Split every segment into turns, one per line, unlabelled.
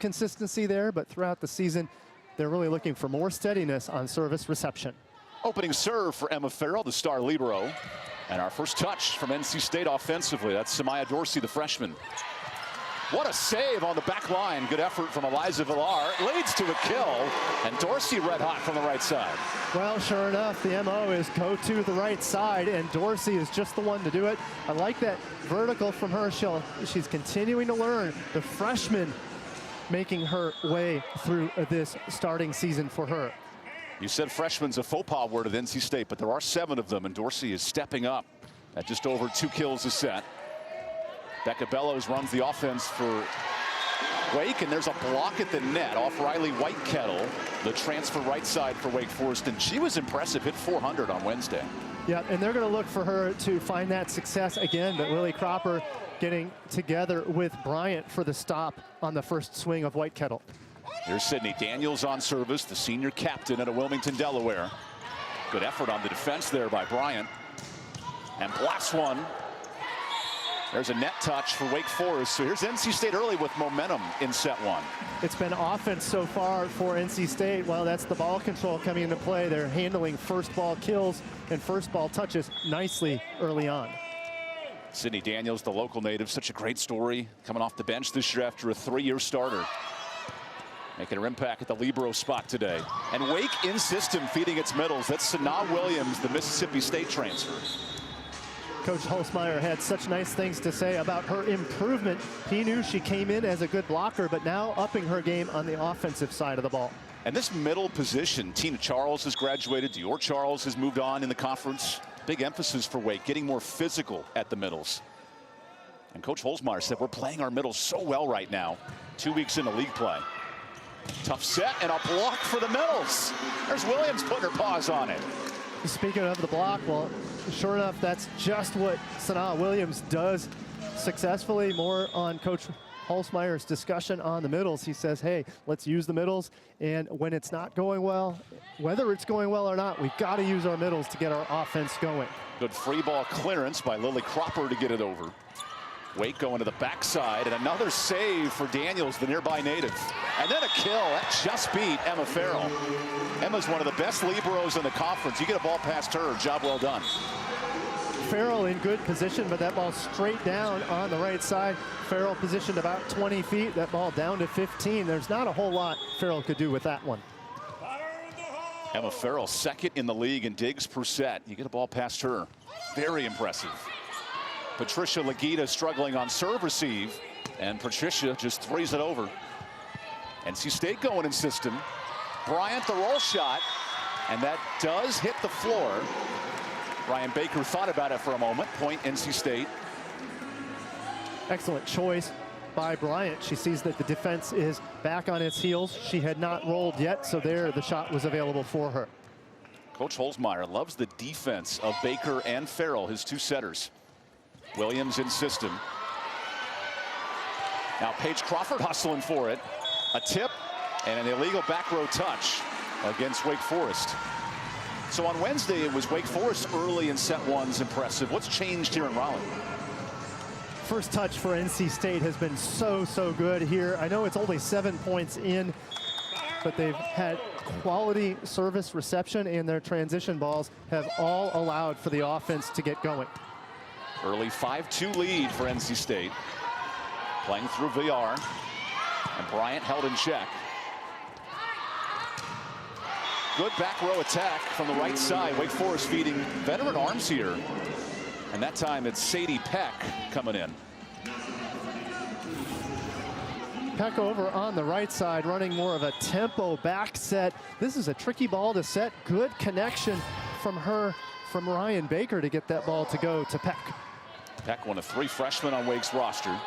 consistency there, but throughout the season, they're really looking for more steadiness on service reception.
Opening serve for Emma Farrell, the star libero. And our first touch from NC State offensively. That's Samaya Dorsey, the freshman. What a save on the back line. Good effort from Eliza Villar. It leads to a kill. And Dorsey red hot from the right side.
Well, sure enough, the MO is go to the right side, and Dorsey is just the one to do it. I like that vertical from her. She's continuing to learn. The freshman making her way through this starting season for her.
You said freshman's a faux pas word at NC State, but there are 7 of them, and Dorsey is stepping up at just over 2 kills a set. Becca Bellows runs the offense for Wake, and there's a block at the net off Riley Whitekettle, the transfer right side for Wake Forest, and she was impressive, hit 400 on Wednesday.
Yeah, and they're going to look for her to find that success again, but Lily Cropper getting together with Bryant for the stop on the first swing of Whitekettle.
Here's Sydney Daniels on service, the senior captain out of Wilmington, Delaware. Good effort on the defense there by Bryant. And blasts one. There's a net touch for Wake Forest. So here's NC State early with momentum in set 1.
It's been offense so far for NC State. Well, that's the ball control coming into play. They're handling first ball kills and first ball touches nicely early on.
Sydney Daniels, the local native, such a great story. Coming off the bench this year after a 3-year starter. Making her impact at the libero spot today. And Wake in system feeding its middles. That's Sanaa Williams, the Mississippi State transfer.
Coach Holzmeier had such nice things to say about her improvement. He knew she came in as a good blocker, but now upping her game on the offensive side of the ball.
And this middle position, Tina Charles has graduated. Dior Charles has moved on in the conference. Big emphasis for Wake, getting more physical at the middles. And Coach Holzmeier said, we're playing our middles so well right now, 2 weeks into league play. Tough set and a block for the middles. There's Williams putting her paws on it.
Speaking of the block, well, sure enough, that's just what Sanaa Williams does successfully. More on Coach Holzmeier's discussion on the middles. He says, hey, let's use the middles. And when it's not going well, whether it's going well or not, we've got to use our middles to get our offense going.
Good free ball clearance by Lily Cropper to get it over. Wake going to the backside, and another save for Daniels, the nearby native. And then a kill. That just beat Emma Farrell. Emma's one of the best liberos in the conference. You get a ball past her, job well done.
Farrell in good position, but that ball straight down on the right side. Farrell positioned about 20 feet. That ball down to 15. There's not a whole lot Farrell could do with that one.
Emma Farrell, second in the league in digs per set. You get a ball past her. Very impressive. Patricia Legita struggling on serve receive, and Patricia just threes it over. NC State going in system. Bryant the roll shot, and that does hit the floor. Ryan Baker thought about it for a moment. Point NC State.
Excellent choice by Bryant. She sees that the defense is back on its heels. She had not rolled yet, so there the shot was available for her.
Coach Holzmeier loves the defense of Baker and Farrell, his 2 setters. Williams in system. Now Paige Crawford hustling for it. A tip and an illegal back row touch against Wake Forest. So on Wednesday, it was Wake Forest early in set 1's impressive. What's changed here in Raleigh?
First touch for NC State has been so good here. I know it's only 7 points in, but they've had quality service reception, and their transition balls have all allowed for the offense to get going.
Early 5-2 lead for NC State. Playing through VR. And Bryant held in check. Good back row attack from the right side. Wake Forest feeding veteran arms here. And that time it's Sadie Peck coming in.
Peck over on the right side, running more of a tempo back set. This is a tricky ball to set. Good connection from Ryan Baker to get that ball to go to Peck.
Peck, one of 3 freshmen on Wake's roster.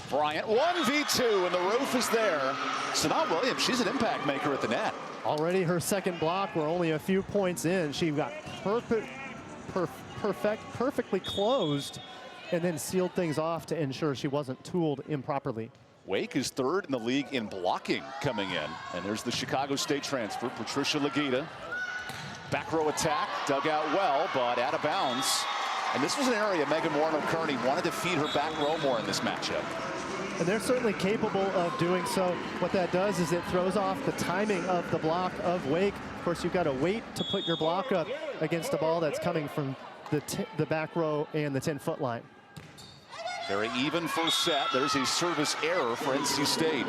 Bryant, 1v2, and the roof is there. Sanaa Williams, she's an impact maker at the net.
Already her second block. We're only a few points in. She got perfectly closed and then sealed things off to ensure she wasn't tooled improperly.
Wake is 3rd in the league in blocking coming in. And there's the Chicago State transfer, Patricia Legita. Back row attack, dug out well, but out of bounds. And this was an area Megan Warner-Kearney wanted to feed her back row more in this matchup.
And they're certainly capable of doing so. What that does is it throws off the timing of the block of Wake. Of course, you've got to wait to put your block up against a ball that's coming from the back row and the 10-foot line.
Very even first set. There's a service error for NC State.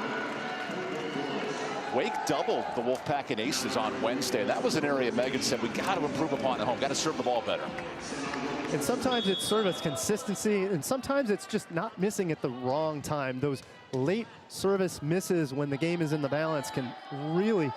Wake doubled the Wolfpack in aces on Wednesday. That was an area Megan said we got to improve upon at home. Got to serve the ball better.
And sometimes it's service consistency, and sometimes it's just not missing at the wrong time. Those late service misses when the game is in the balance can really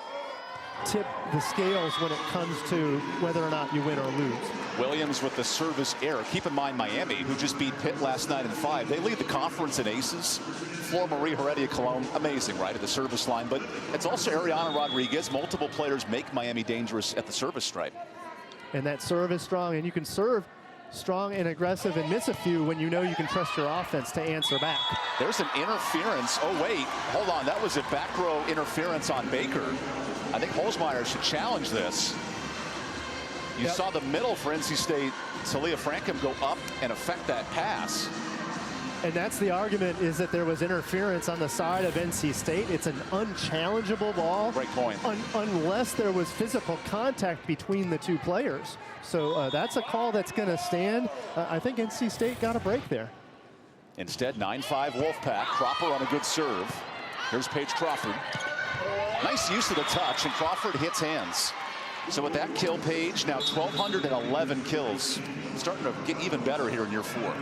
tip the scales when it comes to whether or not you win or lose.
Williams with the service error. Keep in mind Miami, who just beat Pitt last night in 5. They lead the conference in aces. Flor Marie Heredia Cologne, amazing, right, at the service line. But it's also Ariana Rodriguez. Multiple players make Miami dangerous at the service stripe.
And that serve is strong, and you can serve strong and aggressive and miss a few when you know you can trust your offense to answer back.
There's an interference. Oh, wait, hold on. That was a back row interference on Baker. I think Holzmeier should challenge this. You saw the middle for NC State, Talia Frankham, go up and affect that pass.
And that's the argument, is that there was interference on the side of NC State. It's an unchallengeable ball.
Great point.
Unless there was physical contact between the two players. So that's a call that's going to stand. I think NC State got a break there.
Instead, 9-5 Wolfpack. Cropper on a good serve. Here's Paige Crawford. Nice use of the touch, and Crawford hits hands. So with that kill, Paige, now 1,211 kills. Starting to get even better here in year 4.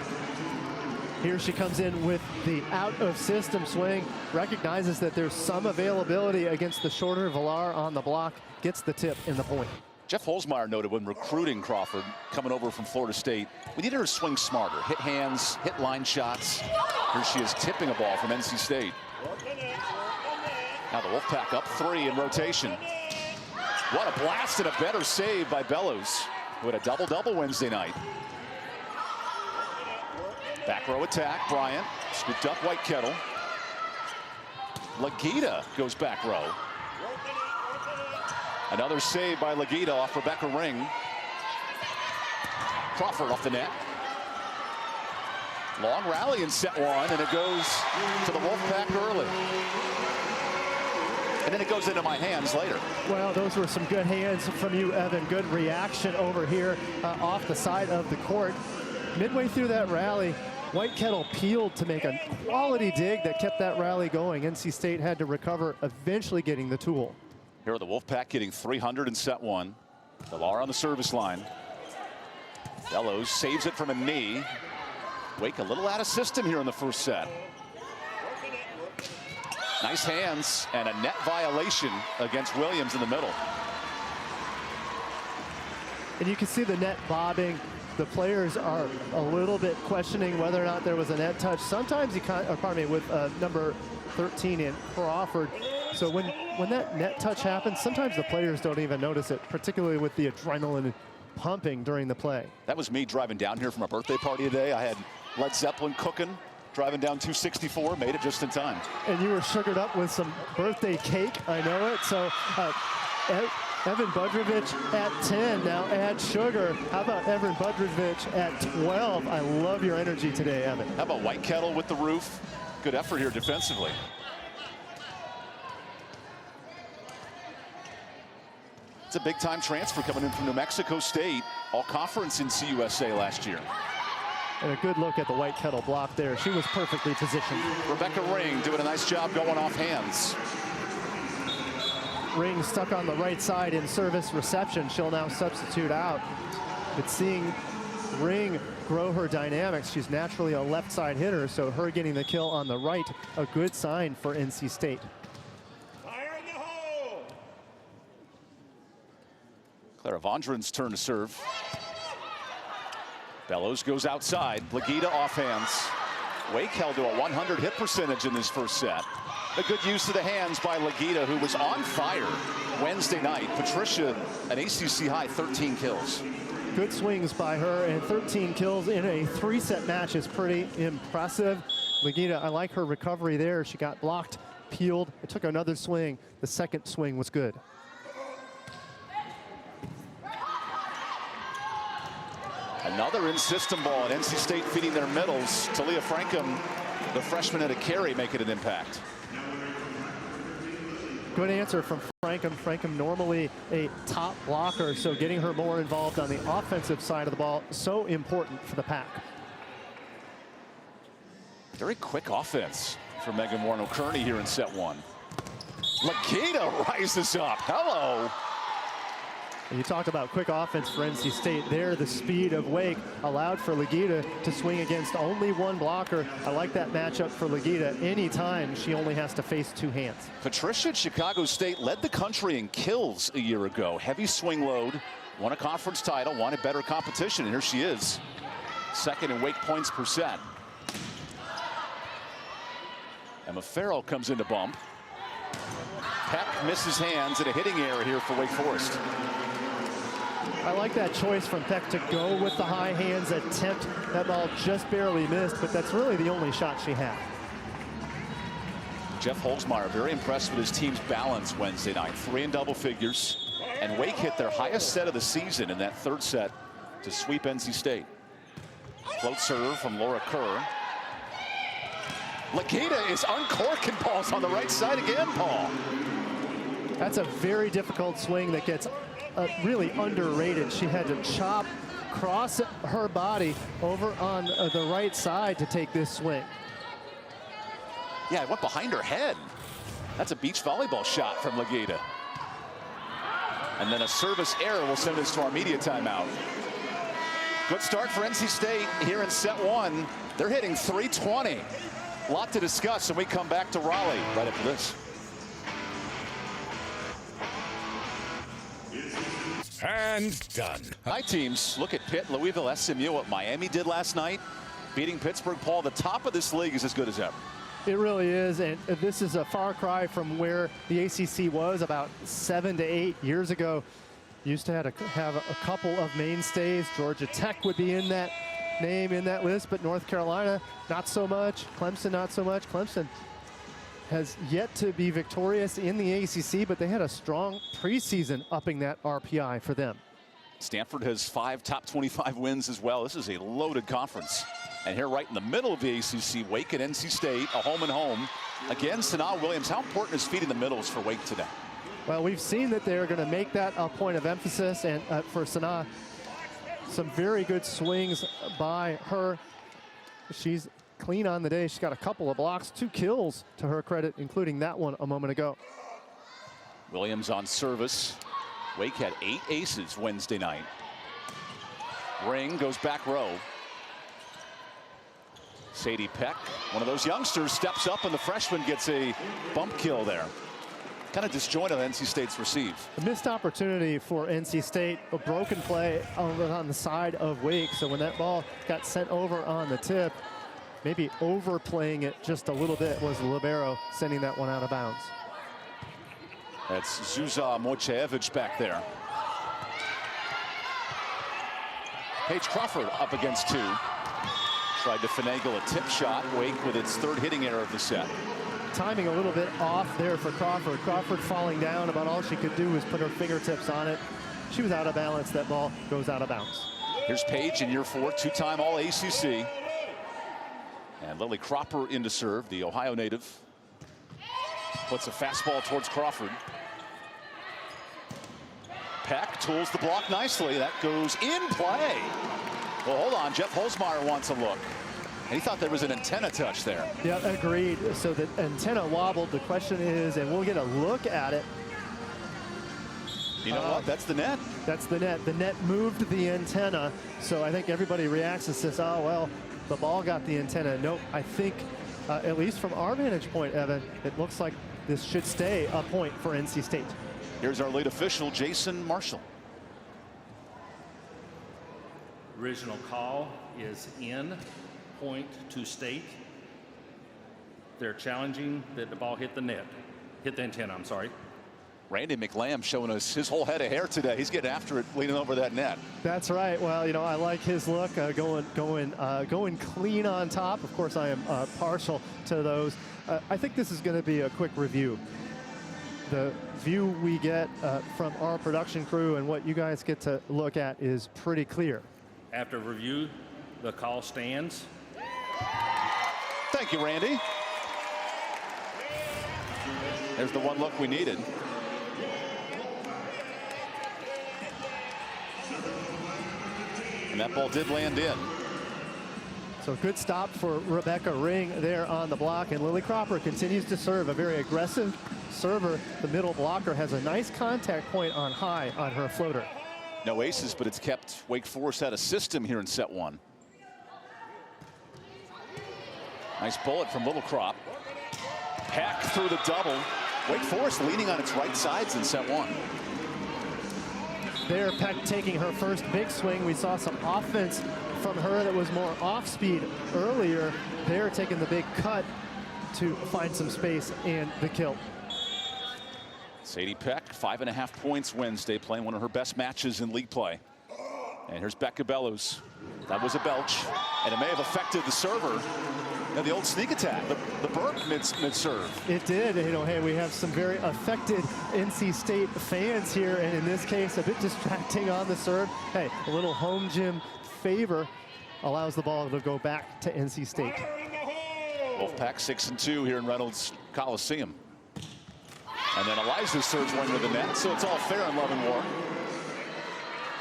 Here she comes in with the out-of-system swing, recognizes that there's some availability against the shorter Villar on the block, gets the tip in the point.
Jeff Holzmeier noted when recruiting Crawford, coming over from Florida State, we need her to swing smarter, hit hands, hit line shots. Here she is tipping a ball from NC State. Now the Wolfpack up 3 in rotation. What a blast and a better save by Bellows, who had a double-double Wednesday night. Back row attack, Bryant, scooped up Whitekettle. Legita goes back row. Another save by Legita off Rebecca Ring. Crawford off the net. Long rally in set 1, and it goes to the Wolfpack early. And then it goes into my hands later.
Well, those were some good hands from you, Evan. Good reaction over here off the side of the court. Midway through that rally, Whitekettle peeled to make a quality dig that kept that rally going. NC State had to recover, eventually getting the tool.
Here are the Wolfpack getting 300 in set 1. Villar on the service line. Bellows saves it from a knee. Wake a little out of system here in the first set. Nice hands and a net violation against Williams in the middle.
And you can see the net bobbing. The players are a little bit questioning whether or not there was a net touch. Sometimes you can't, with number 13 in Crawford. So when that net touch happens, sometimes the players don't even notice it, particularly with the adrenaline pumping during the play.
That was me driving down here from a birthday party today. I had Led Zeppelin cooking, driving down 264, made it just in time.
And you were sugared up with some birthday cake, I know it. So Evan Budrovich at 10, now add sugar. How about Evan Budrovich at 12? I love your energy today, Evan.
How about Whitekettle with the roof? Good effort here defensively. It's a big-time transfer coming in from New Mexico State, all-conference in CUSA last year.
And a good look at the Whitekettle block there. She was perfectly positioned.
Rebecca Ring doing a nice job going off hands.
Ring stuck on the right side in service reception. She'll now substitute out. But seeing Ring grow her dynamics, she's naturally a left side hitter, so her getting the kill on the right, a good sign for NC State.
Clara Vondren's turn to serve. Bellows goes outside. Legita off hands. Wake held to a 100 hit percentage in this first set. A good use of the hands by Legita, who was on fire Wednesday night. Patricia, an ACC high 13 kills.
Good swings by her, and 13 kills in a 3-set match is pretty impressive. Legita, I like her recovery there. She got blocked, peeled, it took another swing. The second swing was good.
Another in-system ball, and NC State feeding their middles. Talia Frankham the freshman at a carry making an impact.
Good answer from Frankham. Frankham normally a top blocker, so getting her more involved on the offensive side of the ball, so important for the Pack.
Very quick offense for Megan Warren-O'Kearney here in set one. Legita rises up. Hello.
You talk about quick offense for NC State. There, the speed of Wake allowed for Legita to swing against only one blocker. I like that matchup for Legita. Anytime she only has to face two hands.
Patricia at Chicago State led the country in kills a year ago. Heavy swing load, won a conference title, wanted better competition, and here she is. Second in Wake points per set. Emma Farrell comes in to bump. Peck misses hands at a hitting error here for Wake Forest.
I like that choice from Peck to go with the high hands, attempt that ball just barely missed, but that's really the only shot she had.
Jeff Holzmeyer very impressed with his team's balance Wednesday night. 3 in double figures, and Wake hit their highest set of the season in that third set to sweep NC State. Float serve from Laura Kerr. Legita is uncorking balls on the right side again, Paul.
That's a very difficult swing that gets really underrated. She had to chop, cross her body over on the right side to take this swing.
Yeah, it went behind her head. That's a beach volleyball shot from Legita. And then a service error will send us to our media timeout. Good start for NC State here in set one. They're hitting 320. A lot to discuss, and we come back to Raleigh right after this.
And done.
Hi, teams. Look at Pitt, Louisville, SMU, what Miami did last night. Beating Pittsburgh. Paul, the top of this league is as good as ever.
It really is, and this is a far cry from where the ACC was about 7 to 8 years ago. Used to have a couple of mainstays. Georgia Tech would be in that name in that list, but North Carolina, not so much. Clemson, not so much. Clemson has yet to be victorious in the ACC, but they had a strong preseason upping that RPI for them.
Stanford has 5 top 25 wins as well. This is a loaded conference. And here right in the middle of the ACC, Wake and NC State, a home and home. Again, Sanaa Williams, how important is feeding the middles for Wake today?
Well, we've seen that they're going to make that a point of emphasis, and for Sanaa, some very good swings by her. She's clean on the day. She's got a couple of blocks, 2 kills to her credit, including that one a moment ago.
Williams on service. Wake had 8 aces Wednesday night. Ring goes back row. Sadie Peck, one of those youngsters, steps up, and the freshman gets a bump kill there. Kind of disjointed NC State's receive.
A missed opportunity for NC State, a broken play on the side of Wake. So when that ball got sent over on the tip, maybe overplaying it just a little bit was the libero sending that one out of bounds.
That's Zuzana Mojcevic back there. Paige Crawford up against 2. Tried to finagle a tip shot. Wake with its 3rd hitting error of the set.
Timing a little bit off there for Crawford. Crawford falling down, about all she could do was put her fingertips on it. She was out of balance. That ball goes out of bounds.
Here's Paige in year 4, 2-time All-ACC. And Lily Cropper in to serve, the Ohio native. Puts a fastball towards Crawford. Peck tools the block nicely. That goes in play. Well, hold on. Jeff Holzmeyer wants a look. And he thought there was an antenna touch there.
Yeah, agreed. So the antenna wobbled. The question is, and we'll get a look at it.
You know what? That's the net.
That's the net. The net moved the antenna. So I think everybody reacts and says, oh, well, the ball got the antenna. Nope. I think, at least from our vantage point, Evan, it looks like this should stay a point for NC State.
Here's our lead official, Jason Marshall.
Original call is in, point to State. They're challenging that the ball hit the net, hit the antenna, I'm sorry.
Randy McLam showing us his whole head of hair today. He's getting after it, leaning over that net.
That's right. Well, you know, I like his look, going clean on top. Of course, I am partial to those. I think this is going to be a quick review. The view we get from our production crew and what you guys get to look at is pretty clear.
After review, the call stands.
Thank you, Randy. There's the one look we needed. And that ball did land in.
So good stop for Rebecca Ring there on the block, and Lily Cropper continues to serve, a very aggressive server. The middle blocker has a nice contact point on high on her floater.
No aces, but it's kept Wake Forest out of system here in set one. Nice bullet from Little Crop. Pack through the double. Wake Forest leaning on its right sides in set one.
There, Peck taking her first big swing. We saw some offense from her that was more off speed earlier. They're taking the big cut to find some space and the kill.
Sadie Peck, 5.5 points Wednesday, playing one of her best matches in league play. And here's Becca Bellows. That was a belch, and it may have affected the server. Now the old sneak attack, the Burke mid-serve.
It did. You know, hey, we have some very affected NC State fans here, and in this case, a bit distracting on the serve. Hey, a little home gym favor allows the ball to go back to NC State.
Wolfpack 6-2 here in Reynolds Coliseum. And then Eliza serves one to the net, so it's all fair in Love and War.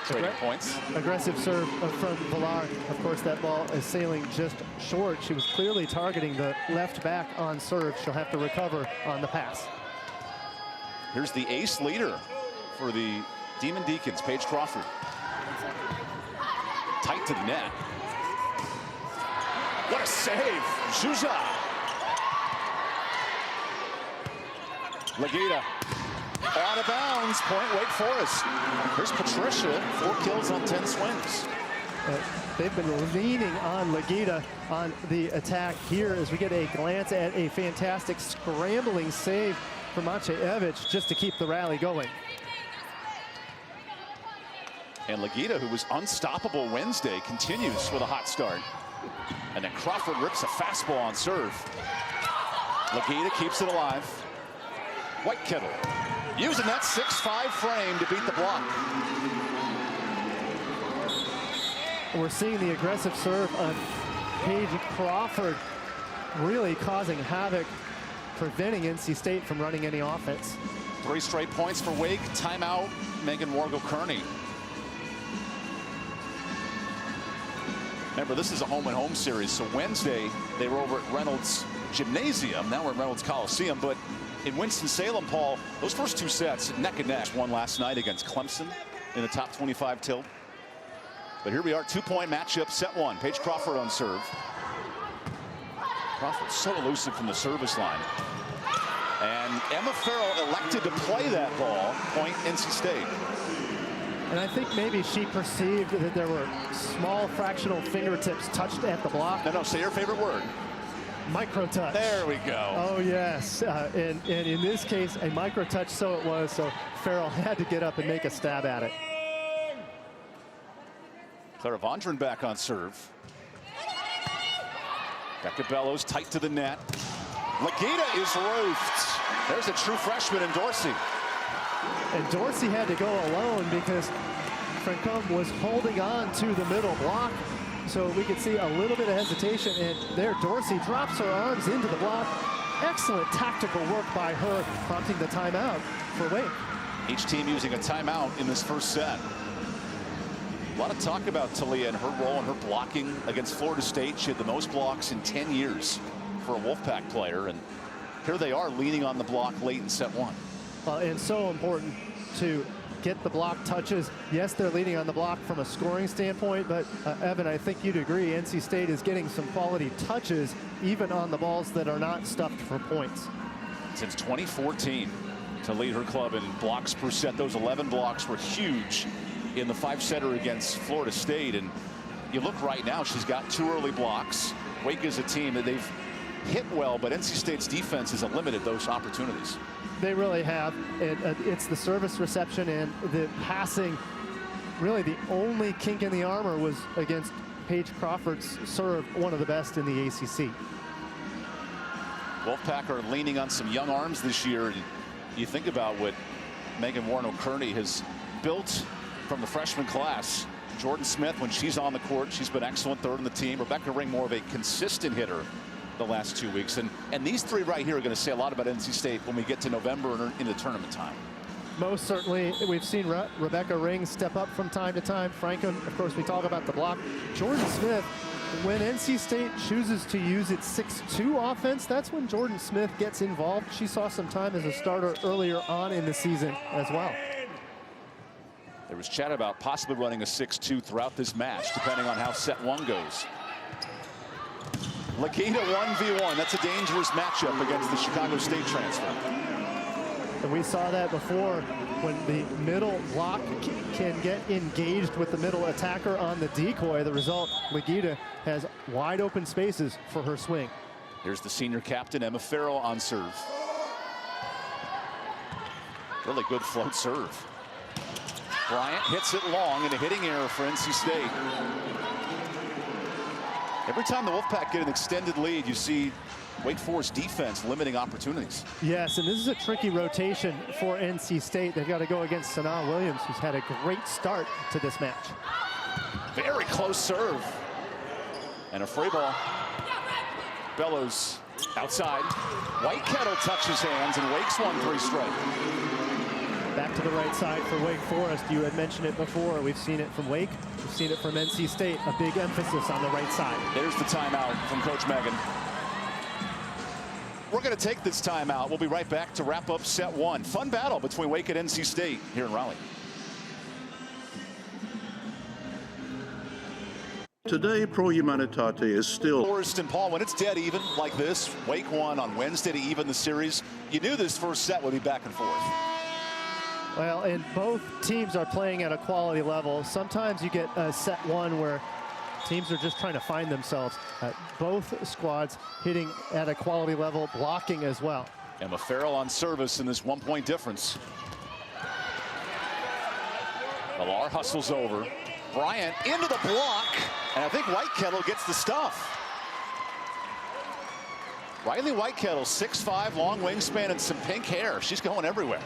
Trading points.
Aggressive serve from Villar. Of course, that ball is sailing just short. She was clearly targeting the left back on serve. She'll have to recover on the pass.
Here's the ace leader for the Demon Deacons, Paige Crawford. Tight to the net. What a save, Zhuza. Legita. Out of bounds, point Wake Forest. Here's Patricia, 4 kills on 10 swings.
They've been leaning on Legita on the attack here as we get a glance at a fantastic scrambling save from Maciejewicz just to keep the rally going.
And Legita, who was unstoppable Wednesday, continues with a hot start. And then Crawford rips a fastball on serve. Legita keeps it alive. Whitekettle using that 6'5" frame to beat the block.
We're seeing the aggressive serve on Paige Crawford really causing havoc, preventing NC State from running any offense.
3 straight points for Wake. Timeout, Megan Wargo-Kearney. Remember, this is a home-and-home series, so Wednesday they were over at Reynolds Gymnasium. Now we're at Reynolds Coliseum, but in Winston-Salem, Paul, those first 2 sets, neck and neck. Won last night against Clemson in the top 25 tilt. But here we are, 2-point matchup, set 1. Paige Crawford on serve. Crawford so elusive from the service line. And Emma Farrell elected to play that ball, point NC State.
And I think maybe she perceived that there were small fractional fingertips touched at the block.
No, say your favorite word.
Micro touch.
There we go.
Oh, yes. And in this case, a micro touch, so it was. So Farrell had to get up and make a stab at it.
Clara Vondran back on serve. Becca Bellows tight to the net. Legita is roofed. There's a true freshman in Dorsey.
And Dorsey had to go alone because Francom was holding on to the middle block. So we could see a little bit of hesitation, and there Dorsey drops her arms into the block. Excellent tactical work by her, prompting the timeout for Wake.
Each team using a timeout in this first set. A lot of talk about Talia and her role in her blocking against Florida State. She had the most blocks in 10 years for a Wolfpack player, and here they are leaning on the block late in set 1.
And so important to get the block touches. Yes, they're leading on the block from a scoring standpoint, but Evan, I think you'd agree NC State is getting some quality touches even on the balls that are not stuffed for points.
Since 2014 to lead her club in blocks per set. Those 11 blocks were huge in the 5-setter against Florida State, and you look right now, she's got 2 early blocks. Wake is a team that they've hit well, but NC State's defense has limited those opportunities.
They really have. It's the service reception and the passing. Really, the only kink in the armor was against Paige Crawford's serve, one of the best in the ACC.
Wolfpack are leaning on some young arms this year. And you think about what Megan Warren-O'Kearney has built from the freshman class. Jordan Smith, when she's on the court, she's been excellent, 3rd in the team. Rebecca Ring, more of a consistent hitter the last 2 weeks. And these three right here are going to say a lot about NC State when we get to November and into tournament time.
Most certainly. We've seen Rebecca Ring step up from time to time. Franco, of course, we talk about the block. Jordan Smith, when NC State chooses to use its 6-2 offense, that's when Jordan Smith gets involved. She saw some time as a starter earlier on in the season as well.
There was chat about possibly running a 6-2 throughout this match, depending on how set one goes. Lagita 1v1. That's a dangerous matchup against the Chicago State transfer.
And we saw that before when the middle block can get engaged with the middle attacker on the decoy. The result, Lagita has wide open spaces for her swing.
Here's the senior captain, Emma Farrell, on serve. Really good float serve. Bryant hits it long, and a hitting error for NC State. Every time the Wolfpack get an extended lead, you see Wake Forest defense limiting opportunities.
Yes, and this is a tricky rotation for NC State. They've got to go against Sanaa Williams, who's had a great start to this match.
Very close serve. And a free ball. Bellows outside. Whitekettle touches hands, and Wake's won 3 straight.
Back to the right side for Wake Forest. You had mentioned it before. We've seen it from Wake. We've seen it from NC State. A big emphasis on the right side.
There's the timeout from Coach Megan. We're going to take this timeout. We'll be right back to wrap up set 1. Fun battle between Wake and NC State here in Raleigh.
Today, Pro Humanitate is still.
Forest and Paul, when it's dead even like this, Wake won on Wednesday to even the series. You knew this first set would be back and forth.
Well, and both teams are playing at a quality level. Sometimes you get a set 1 where teams are just trying to find themselves. Both squads hitting at a quality level, blocking as well.
Emma Farrell on service in this 1-point difference. Millar hustles over. Bryant into the block, and I think Whitekettle gets the stuff. Riley Whitekettle, 6'5", long wingspan, and some pink hair. She's going everywhere.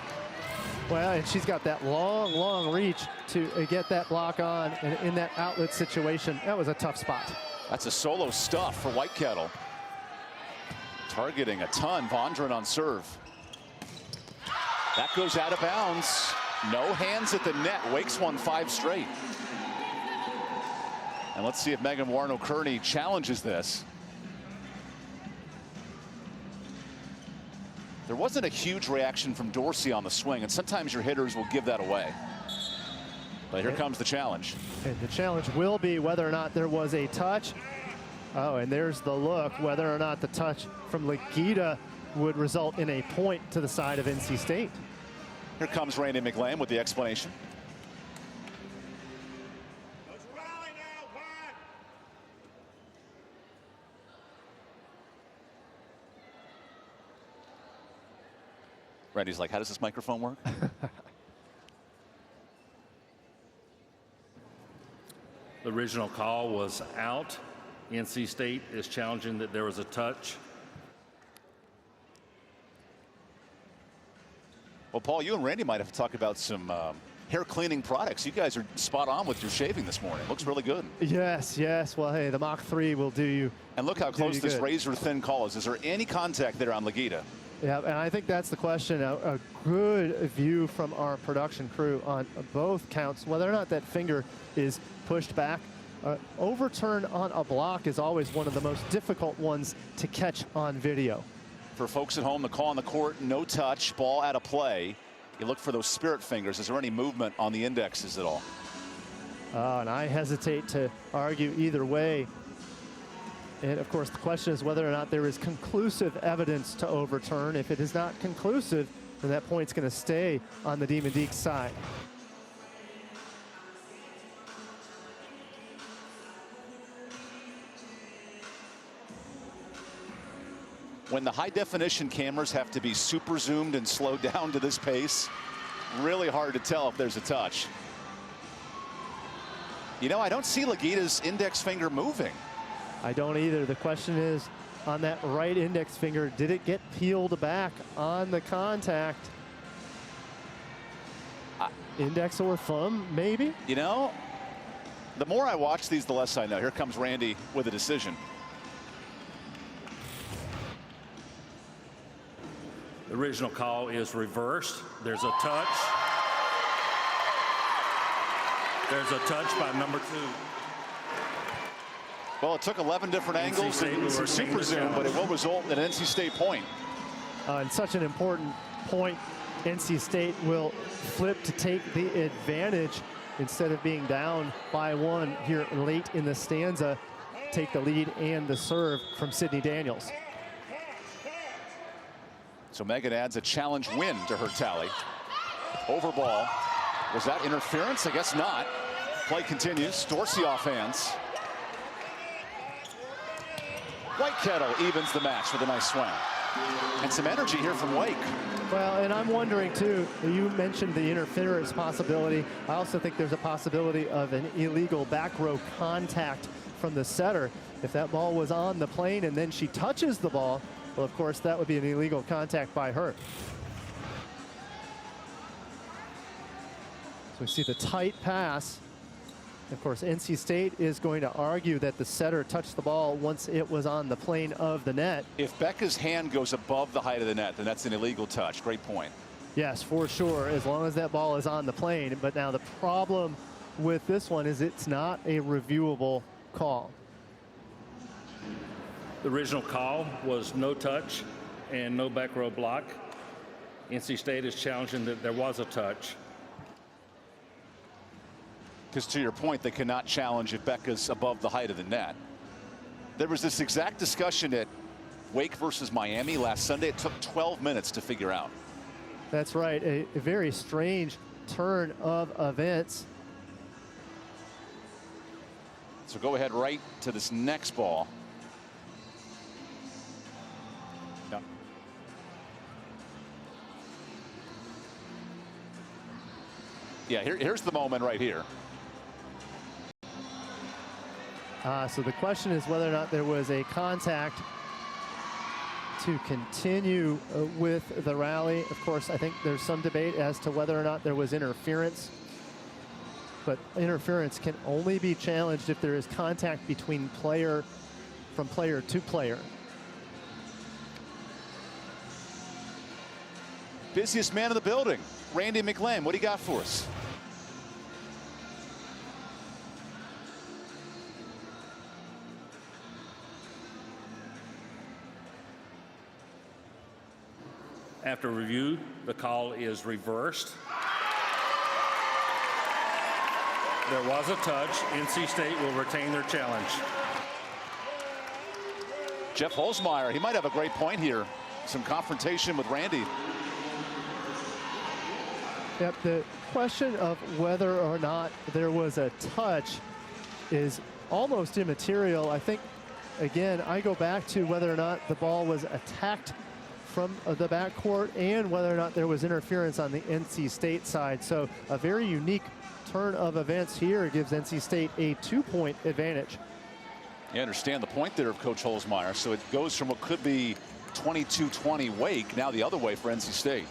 Well, and she's got that long reach to get that block on in that outlet situation. That was a tough spot.
That's a solo stuff for Whitekettle. Targeting a ton. Vondran on serve. That goes out of bounds. No hands at the net. Wake's won 5 straight. And let's see if Megan Warren-O'Kearney challenges this. There wasn't a huge reaction from Dorsey on the swing, and sometimes your hitters will give that away. But here comes the challenge.
And the challenge will be whether or not there was a touch. Oh, and there's the look, whether or not the touch from Lagita would result in a point to the side of NC State.
Here comes Randy McLean with the explanation. Randy's like, how does this microphone work?
The original call was out. NC State is challenging that there was a touch.
Well, Paul, you and Randy might have to talk about some hair cleaning products. You guys are spot on with your shaving this morning. Looks really good.
Yes. Well, hey, the Mach 3 will do you.
And look how close this razor thin call is. Is there any contact there on Lagita?
Yeah, and I think that's the question. A good view from our production crew on both counts, whether or not that finger is pushed back. Overturn on a block is always one of the most difficult ones to catch on video.
For folks at home, the call on the court, no touch, ball out of play. You look for those spirit fingers. Is there any movement on the indexes at all?
And I hesitate to argue either way. And of course, the question is whether or not there is conclusive evidence to overturn. If it is not conclusive, then that point's going to stay on the Demon Deacons side.
When the high definition cameras have to be super zoomed and slowed down to this pace, really hard to tell if there's a touch. You know, I don't see Lagita's index finger moving.
I don't either. The question is, on that right index finger, did it get peeled back on the contact? Index or thumb, maybe?
You know, the more I watch these, the less I know. Here comes Randy with a decision.
original call is reversed. There's a touch. There's a touch by number 2.
Well, it took 11 different angles
State
and some super zoom, but it will result in an NC State point.
And such an important point. NC State will flip to take the advantage instead of being down by 1 here late in the stanza. Take the lead and the serve from Sydney Daniels.
So Megan adds a challenge win to her tally. Over ball. Was that interference? I guess not. Play continues. Dorsey off hands. Whitekettle evens the match with a nice swing. And some energy here from Wake.
Well, and I'm wondering too, you mentioned the interference possibility. I also think there's a possibility of an illegal back row contact from the setter. If that ball was on the plane and then she touches the ball, well, of course, that would be an illegal contact by her. So we see the tight pass. Of course, NC State is going to argue that the setter touched the ball once it was on the plane of the net.
If Becca's hand goes above the height of the net, then that's an illegal touch. Great point.
Yes, for sure, as long as that ball is on the plane. But now the problem with this one is it's not a reviewable call.
The original call was no touch and no back row block. NC State is challenging that there was a touch.
Because to your point, they cannot challenge if Becca's above the height of the net. There was this exact discussion at Wake versus Miami last Sunday. It took 12 minutes to figure out.
That's right, a very strange turn of events.
So go ahead right to this next ball. No. Yeah, here's the moment right here.
So the question is whether or not there was a contact to continue with the rally. Of course, I think there's some debate as to whether or not there was interference. But interference can only be challenged if there is contact between player to player.
Busiest man in the building, Randy McLean. What do you got for us?
After review, the call is reversed. There was a touch. NC State will retain their challenge.
Jeff Holzmeyer, he might have a great point here. Some confrontation with Randy.
Yep, the question of whether or not there was a touch is almost immaterial. I think, again, I go back to whether or not the ball was attacked from the backcourt and whether or not there was interference on the NC State side. So a very unique turn of events here. It gives NC State a 2-point advantage.
You understand the point there of Coach Holzmeyer. So it goes from what could be 22-20 Wake, now the other way for NC State.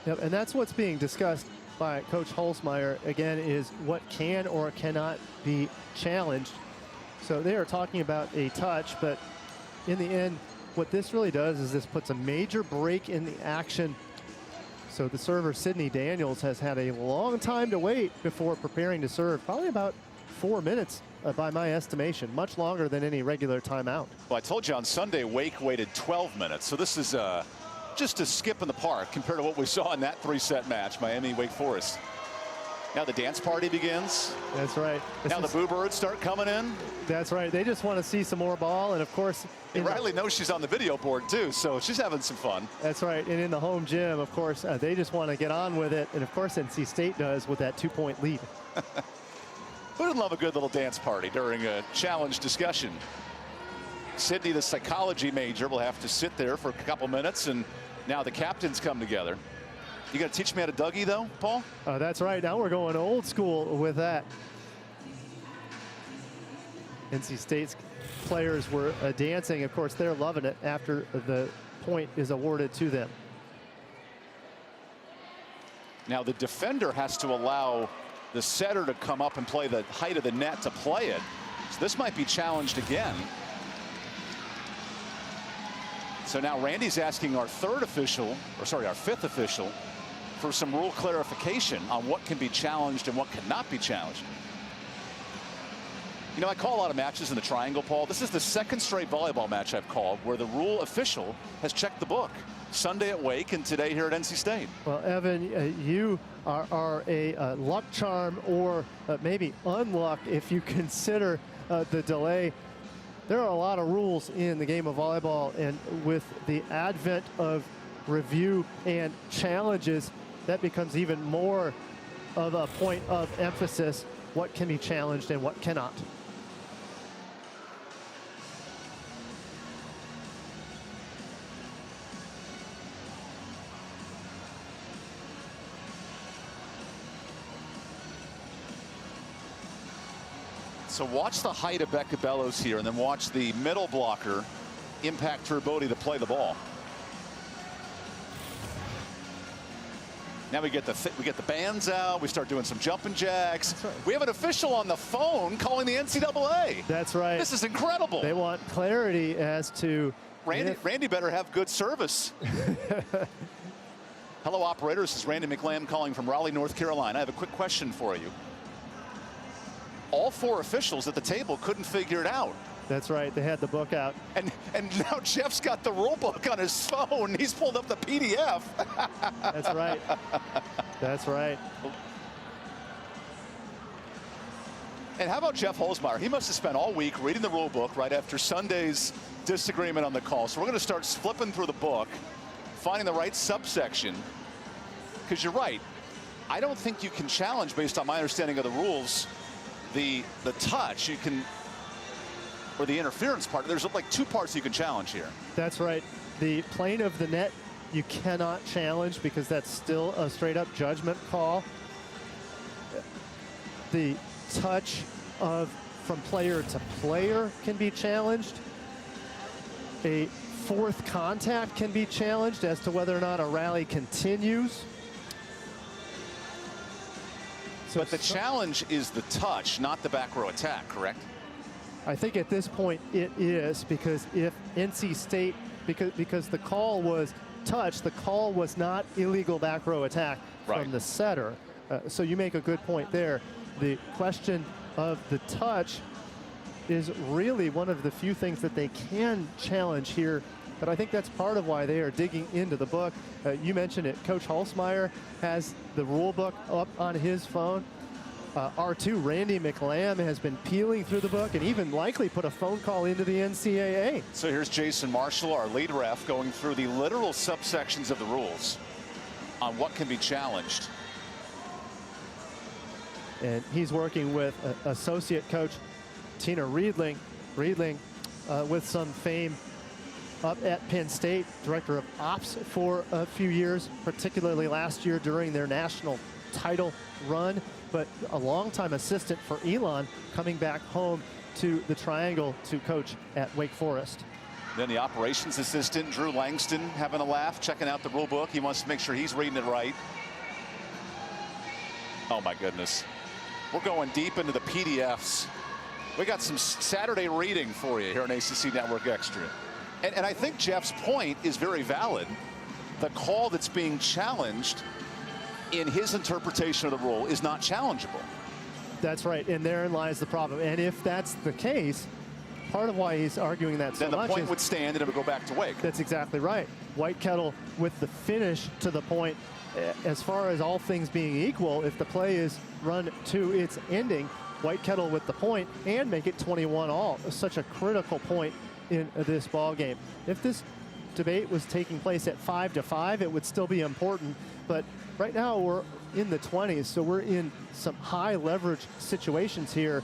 Yep, and that's what's being discussed by Coach Holzmeyer, again, is what can or cannot be challenged. So they are talking about a touch, but in the end, what this really does is this puts a major break in the action. So the server, Sydney Daniels, has had a long time to wait before preparing to serve, probably about 4 minutes by my estimation, much longer than any regular timeout.
Well, I told you on Sunday, Wake waited 12 minutes. So this is just a skip in the park compared to what we saw in that 3-set match, Miami, Wake Forest. Now the dance party begins.
That's right.
Now the Boo Birds start coming in.
That's right. They just want to see some more ball. And of course,
Riley knows she's on the video board too, so she's having some fun.
That's right. And in the home gym, of course, they just want to get on with it. And of course, NC State does with that 2-point lead.
Who doesn't love a good little dance party during a challenge discussion? Sydney, the psychology major, will have to sit there for a couple minutes, and now the captains come together. You got to teach me how to Dougie, though, Paul?
That's right. Now we're going old school with that. NC State's players were dancing. Of course, they're loving it after the point is awarded to them.
Now the defender has to allow the setter to come up and play the height of the net to play it. So this might be challenged again. So now Randy's asking our fifth official, for some rule clarification on what can be challenged and what cannot be challenged. You know, I call a lot of matches in the triangle, Paul. This is the second straight volleyball match I've called where the rule official has checked the book. Sunday at Wake and today here at NC State.
Well, Evan, you are a luck charm, or maybe unluck if you consider the delay. There are a lot of rules in the game of volleyball, and with the advent of review and challenges, that becomes even more of a point of emphasis, what can be challenged and what cannot.
So watch the height of Becca Bellows here, and then watch the middle blocker impact her ability to play the ball. Now we get the bands out. We start doing some jumping jacks.
That's right.
We have an official on the phone calling the NCAA.
That's right.
This is incredible.
They want clarity as to
Randy better have good service. Hello, operator. This is Randy McLam calling from Raleigh, North Carolina. I have a quick question for you. All four officials at the table couldn't figure it out.
That's right. They had the book out.
And now Jeff's got the rule book on his phone. He's pulled up the PDF.
That's right. That's right.
And how about Jeff Holzmeyer? He must have spent all week reading the rule book right after Sunday's disagreement on the call. So we're going to start flipping through the book, finding the right subsection. Because you're right. I don't think you can challenge, based on my understanding of the rules, the touch. You can, or the interference part. There's like two parts you can challenge here.
That's right. The plane of the net you cannot challenge because that's still a straight up judgment call. The touch from player to player can be challenged. A fourth contact can be challenged as to whether or not a rally continues.
But the challenge is the touch, not the back row attack, correct?
I think at this point it is, because if NC State, because the call was touch, the call was not illegal back row attack from the setter. So you make a good point there. The question of the touch is really one of the few things that they can challenge here. But I think that's part of why they are digging into the book. You mentioned it. Coach Holzmeyer has the rule book up on his phone. R2, Randy McLam, has been peeling through the book and even likely put a phone call into the NCAA.
So here's Jason Marshall, our lead ref, going through the literal subsections of the rules on what can be challenged.
And he's working with associate coach Tina Riedling. With some fame up at Penn State, director of ops for a few years, particularly last year during their national title run, but a longtime assistant for Elon, coming back home to the Triangle to coach at Wake Forest.
Then the operations assistant, Drew Langston, having a laugh, checking out the rule book. He wants to make sure he's reading it right. Oh my goodness. We're going deep into the PDFs. We got some Saturday reading for you here on ACC Network Extra. And I think Jeff's point is very valid. The call that's being challenged in his interpretation of the rule is not challengeable.
That's right, and therein lies the problem. And if that's the case, part of why he's arguing that so much is...
Then the point would stand and it would go back to Wake.
That's exactly right. White Kettle with the finish to the point. As far as all things being equal, if the play is run to its ending, White Kettle with the point and make it 21 all. Such a critical point in this ball game. If this debate was taking place at 5-5, it would still be important. But right now we're in the 20s, so we're in some high leverage situations here,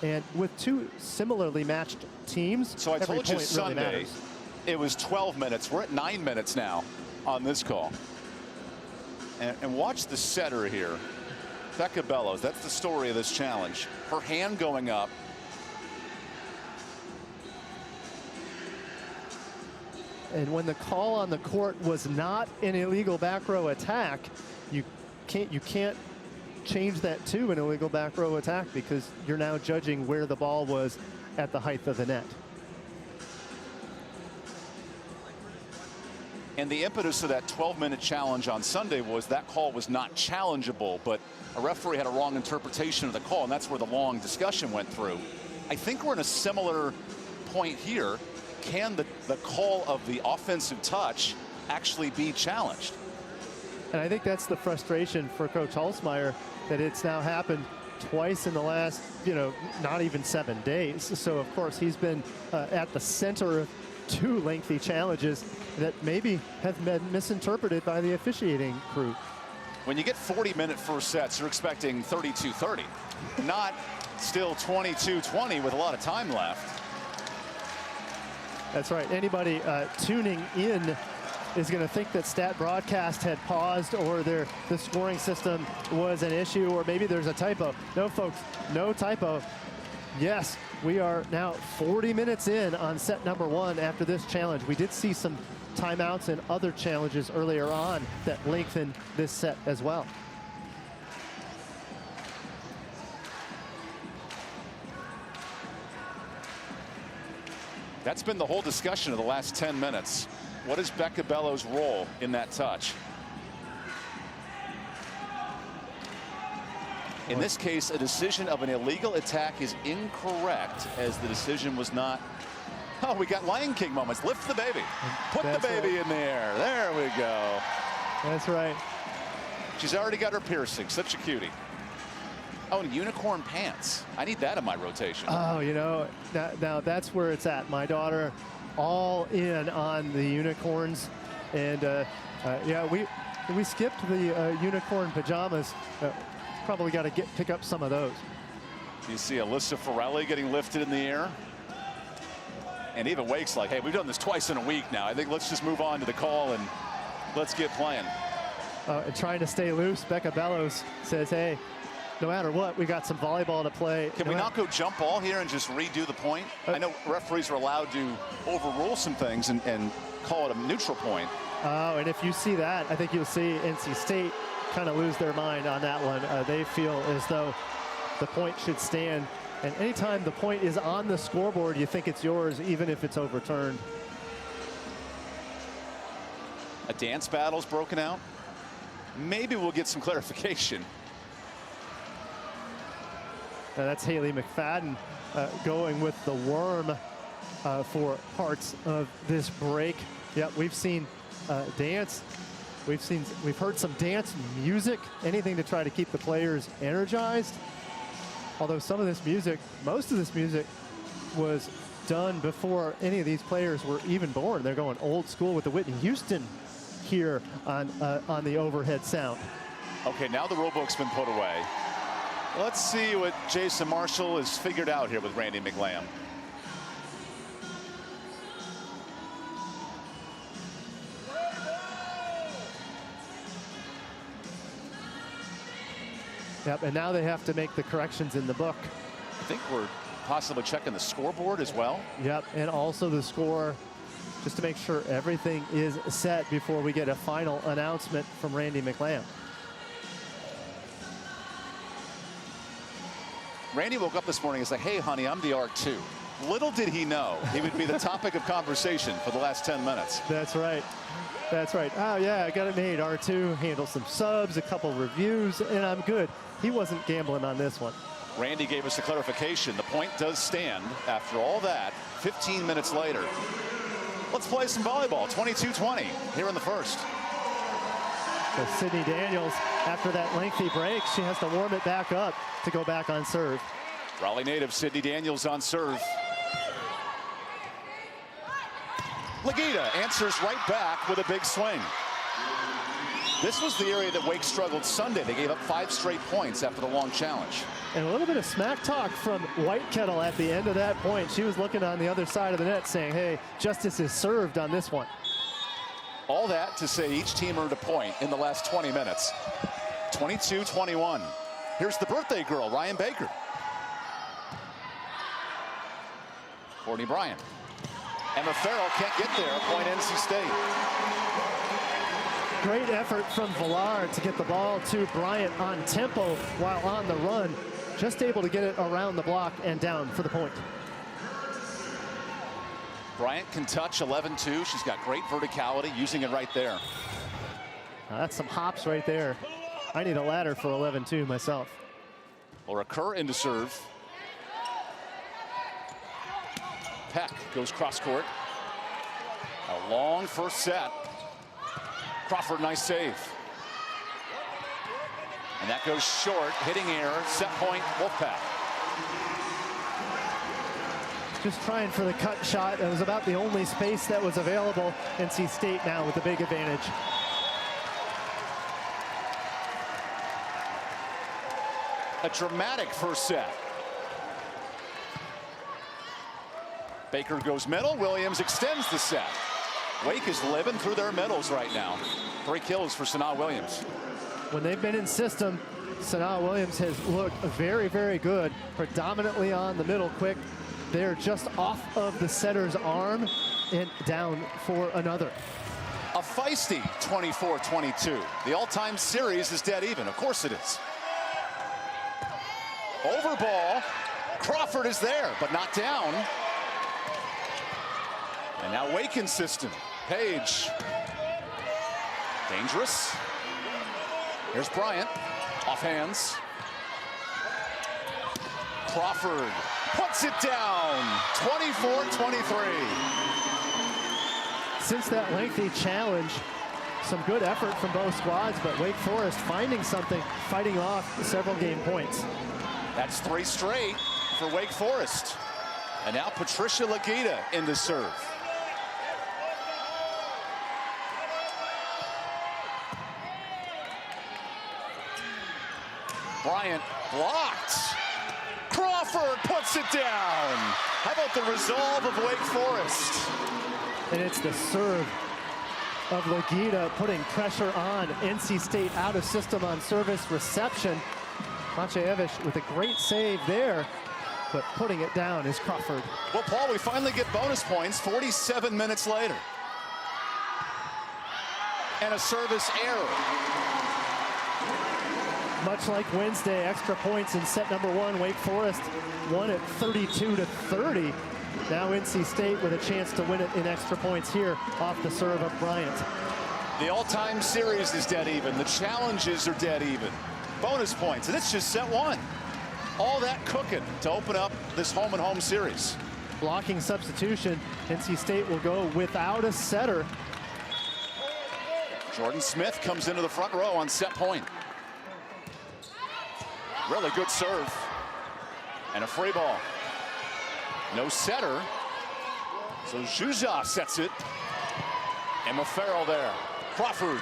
and with two similarly matched teams.
So I told you Sunday,
really
it was 12 minutes. We're at 9 minutes now on this call. And watch the setter here, Becca Bellows. That's the story of this challenge. Her hand going up.
And when the call on the court was not an illegal back row attack, you can't change that to an illegal back row attack, because you're now judging where the ball was at the height of the net.
And the impetus of that 12-minute challenge on Sunday was that call was not challengeable, but a referee had a wrong interpretation of the call, and that's where the long discussion went through. I think we're in a similar point here. Can the call of the offensive touch actually be challenged?
And I think that's the frustration for Coach Holzmeier, that it's now happened twice in the last, not even 7 days. So, of course, he's been at the center of 2 lengthy challenges that maybe have been misinterpreted by the officiating crew.
When you get 40-minute first sets, you're expecting 32-30, not still 22-20 with a lot of time left.
That's right. Anybody tuning in is going to think that Stat Broadcast had paused, or the scoring system was an issue, or maybe there's a typo. No, folks, no typo. Yes, we are now 40 minutes in on set number 1 after this challenge. We did see some timeouts and other challenges earlier on that lengthened this set as well.
That's been the whole discussion of the last 10 minutes. What is Becca Bellows' role in that touch? In this case, a decision of an illegal attack is incorrect, as the decision was not. Oh, we got Lion King moments. Lift the baby. Put the baby in there. There we go.
That's right.
She's already got her piercing. Such a cutie. Oh, and unicorn pants. I need that in my rotation.
Oh, now that's where it's at. My daughter, all in on the unicorns, and yeah, we skipped the unicorn pajamas. Probably got to pick up some of those.
You see Alyssa Forelli getting lifted in the air, and even Wake's like, hey, we've done this twice in a week now. I think let's just move on to the call and let's get playing.
And trying to stay loose, Becca Bellows says, hey, no matter what, we got some volleyball to play.
Can we not go jump ball here and just redo the point? I know referees are allowed to overrule some things and call it a neutral point.
Oh, and if you see that, I think you'll see NC State kind of lose their mind on that one. They feel as though the point should stand. And anytime the point is on the scoreboard, you think it's yours, even if it's overturned.
A dance battle's broken out. Maybe we'll get some clarification.
That's Haley McFadden going with the worm for parts of this break. Yep, we've seen dance. We've heard some dance music, anything to try to keep the players energized. Although some of this music, most of this music was done before any of these players were even born. They're going old school with the Whitney Houston here on the overhead sound.
Okay, now the rule book's been put away. Let's see what Jason Marshall has figured out here with Randy McLam.
Yep, and now they have to make the corrections in the book.
I think we're possibly checking the scoreboard as well.
Yep, and also the score, just to make sure everything is set before we get a final announcement from Randy McLam.
Randy woke up this morning and said, hey, honey, I'm the R2. Little did he know he would be the topic of conversation for the last 10 minutes.
That's right. That's right. Oh, yeah, I got it made. R2 handle some subs, a couple reviews, and I'm good. He wasn't gambling on this one.
Randy gave us the clarification. The point does stand after all that. 15 minutes later. Let's play some volleyball. 22-20 here in the first.
So Sydney Daniels, after that lengthy break, she has to warm it back up to go back on serve.
Raleigh native Sydney Daniels on serve. Legita answers right back with a big swing. This was the area that Wake struggled Sunday. They gave up 5 straight points after the long challenge.
And a little bit of smack talk from Whitekettle at the end of that point. She was looking on the other side of the net saying, hey, justice is served on this one.
All that to say each team earned a point in the last 20 minutes. 22-21. Here's the birthday girl, Ryan Baker. Courtney Bryant. Emma Farrell can't get there. Point NC State.
Great effort from Villar to get the ball to Bryant on tempo while on the run. Just able to get it around the block and down for the point.
Bryant can touch 11-2. She's got great verticality, using it right there.
That's some hops right there. I need a ladder for 11-2 myself.
Laura Kerr into serve. Peck goes cross court. A long first set. Crawford, nice save. And that goes short, hitting error, set point, Wolfpack.
Just trying for the cut shot. That was about the only space that was available. NC State now with a big advantage.
A dramatic first set. Baker goes middle. Williams extends the set. Wake is living through their middles right now. 3 kills for Sanaa Williams.
When they've been in system, Sanaa Williams has looked very, very good. Predominantly on the middle quick. They're just off of the setter's arm and down for another.
A feisty 24-22. The all-time series is dead even. Of course it is. Over ball. Crawford is there, but not down. And now Wake in system. Page. Dangerous. Here's Bryant. Off hands. Crawford puts it down. 24-23.
Since that lengthy challenge, some good effort from both squads, but Wake Forest finding something, fighting off several game points.
That's 3 straight for Wake Forest. And now Patricia Legita in the serve. Bryant blocked. Crawford puts it down. How about the resolve of Wake Forest?
And it's the serve of Legita putting pressure on. NC State out of system on service reception. Maciejewicz with a great save there, but putting it down is Crawford.
Well, Paul, we finally get bonus points 47 minutes later. And a service error.
Much like Wednesday, extra points in set number 1. Wake Forest won it 32-30. Now NC State with a chance to win it in extra points here off the serve of Bryant.
The all-time series is dead even. The challenges are dead even. Bonus points, and it's just set 1. All that cooking to open up this home-and-home series.
Blocking substitution, NC State will go without a setter.
Jordan Smith comes into the front row on set point. Really good serve. And a free ball. No setter. So Juja sets it. Emma Farrell there. Crawford.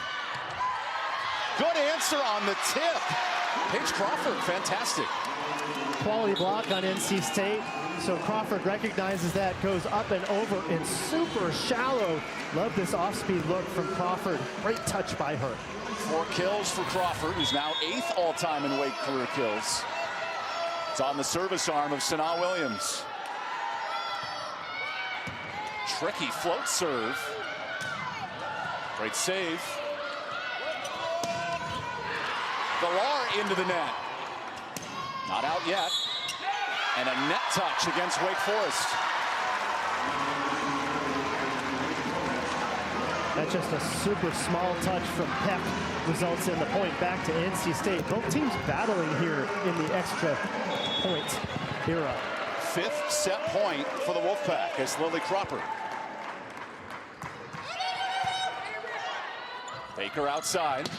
Good answer on the tip. Paige Crawford, fantastic.
Quality block on NC State. So Crawford recognizes that, goes up and over and super shallow. Love this off-speed look from Crawford. Great touch by her.
4 kills for Crawford, who's now 8th all-time in Wake career kills. It's on the service arm of Sanaa Williams. Tricky float serve. Great save. Villar into the net. Not out yet. And a net touch against Wake Forest.
That's just a super small touch from Peck results in the point back to NC State. Both teams battling here in the extra point era.
5th set point for the Wolfpack as Lily Cropper. Baker outside.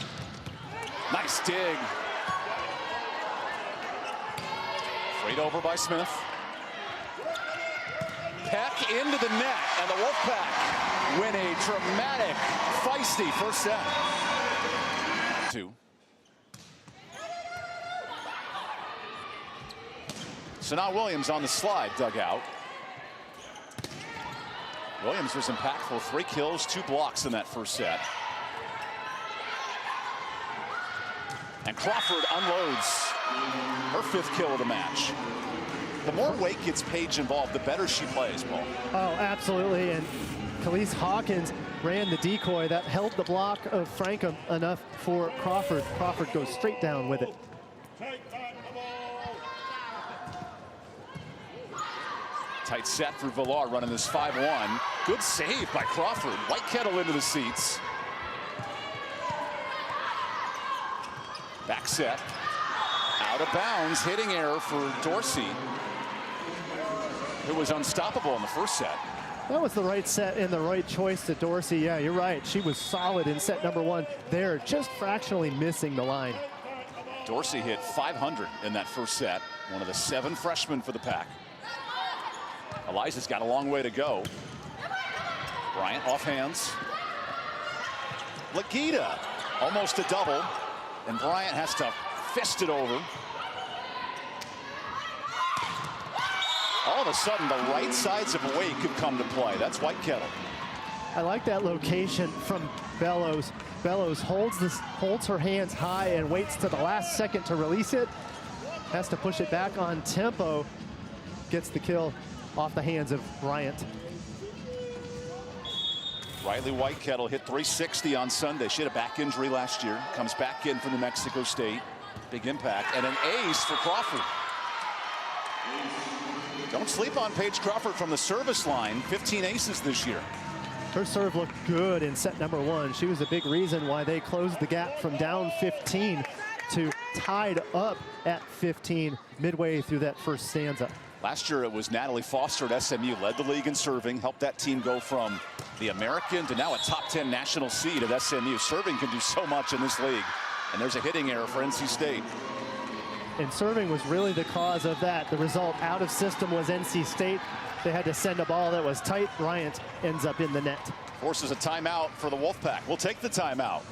Nice dig. Freed over by Smith. Peck into the net, and the Wolfpack win a dramatic, feisty first set. 2. Sanaa Williams on the slide, dugout. Williams was impactful, 3 kills, 2 blocks in that first set. And Crawford unloads her 5th kill of the match. The more Wake gets Page involved, the better she plays, Paul.
Oh, absolutely. And Khalees Hawkins ran the decoy that held the block of Frankham enough for Crawford. Crawford goes straight down with it.
Tight set for Villar, running this 5-1. Good save by Crawford. Whitekettle into the seats. Back set. Out of bounds. Hitting error for Dorsey. It was unstoppable in the first set.
That was the right set and the right choice to Dorsey. Yeah, you're right. She was solid in set number 1 there, just fractionally missing the line.
Dorsey hit 500 in that first set. One of the 7 freshmen for the Pack. Eliza's got a long way to go. Bryant off hands. Legita almost a double. And Bryant has to fist it over. All of a sudden, the right sides of Wake have come to play. That's Whitekettle.
I like that location from Bellows. Bellows holds her hands high and waits to the last second to release it. Has to push it back on tempo. Gets the kill off the hands of Bryant.
Riley Whitekettle hit 360 on Sunday. She had a back injury last year. Comes back in from New Mexico State. Big impact. And an ace for Crawford. Don't sleep on Paige Crawford from the service line. 15 aces this year.
Her serve looked good in set number 1. She was a big reason why they closed the gap from down 15 to tied up at 15 midway through that first stanza.
Last year it was Natalie Foster at SMU, led the league in serving, helped that team go from the American to now a top 10 national seed at SMU. Serving can do so much in this league. And there's a hitting error for NC State.
And serving was really the cause of that. The result out of system was NC State. They had to send a ball that was tight. Bryant ends up in the net.
Forces a timeout for the Wolfpack. We'll take the timeout.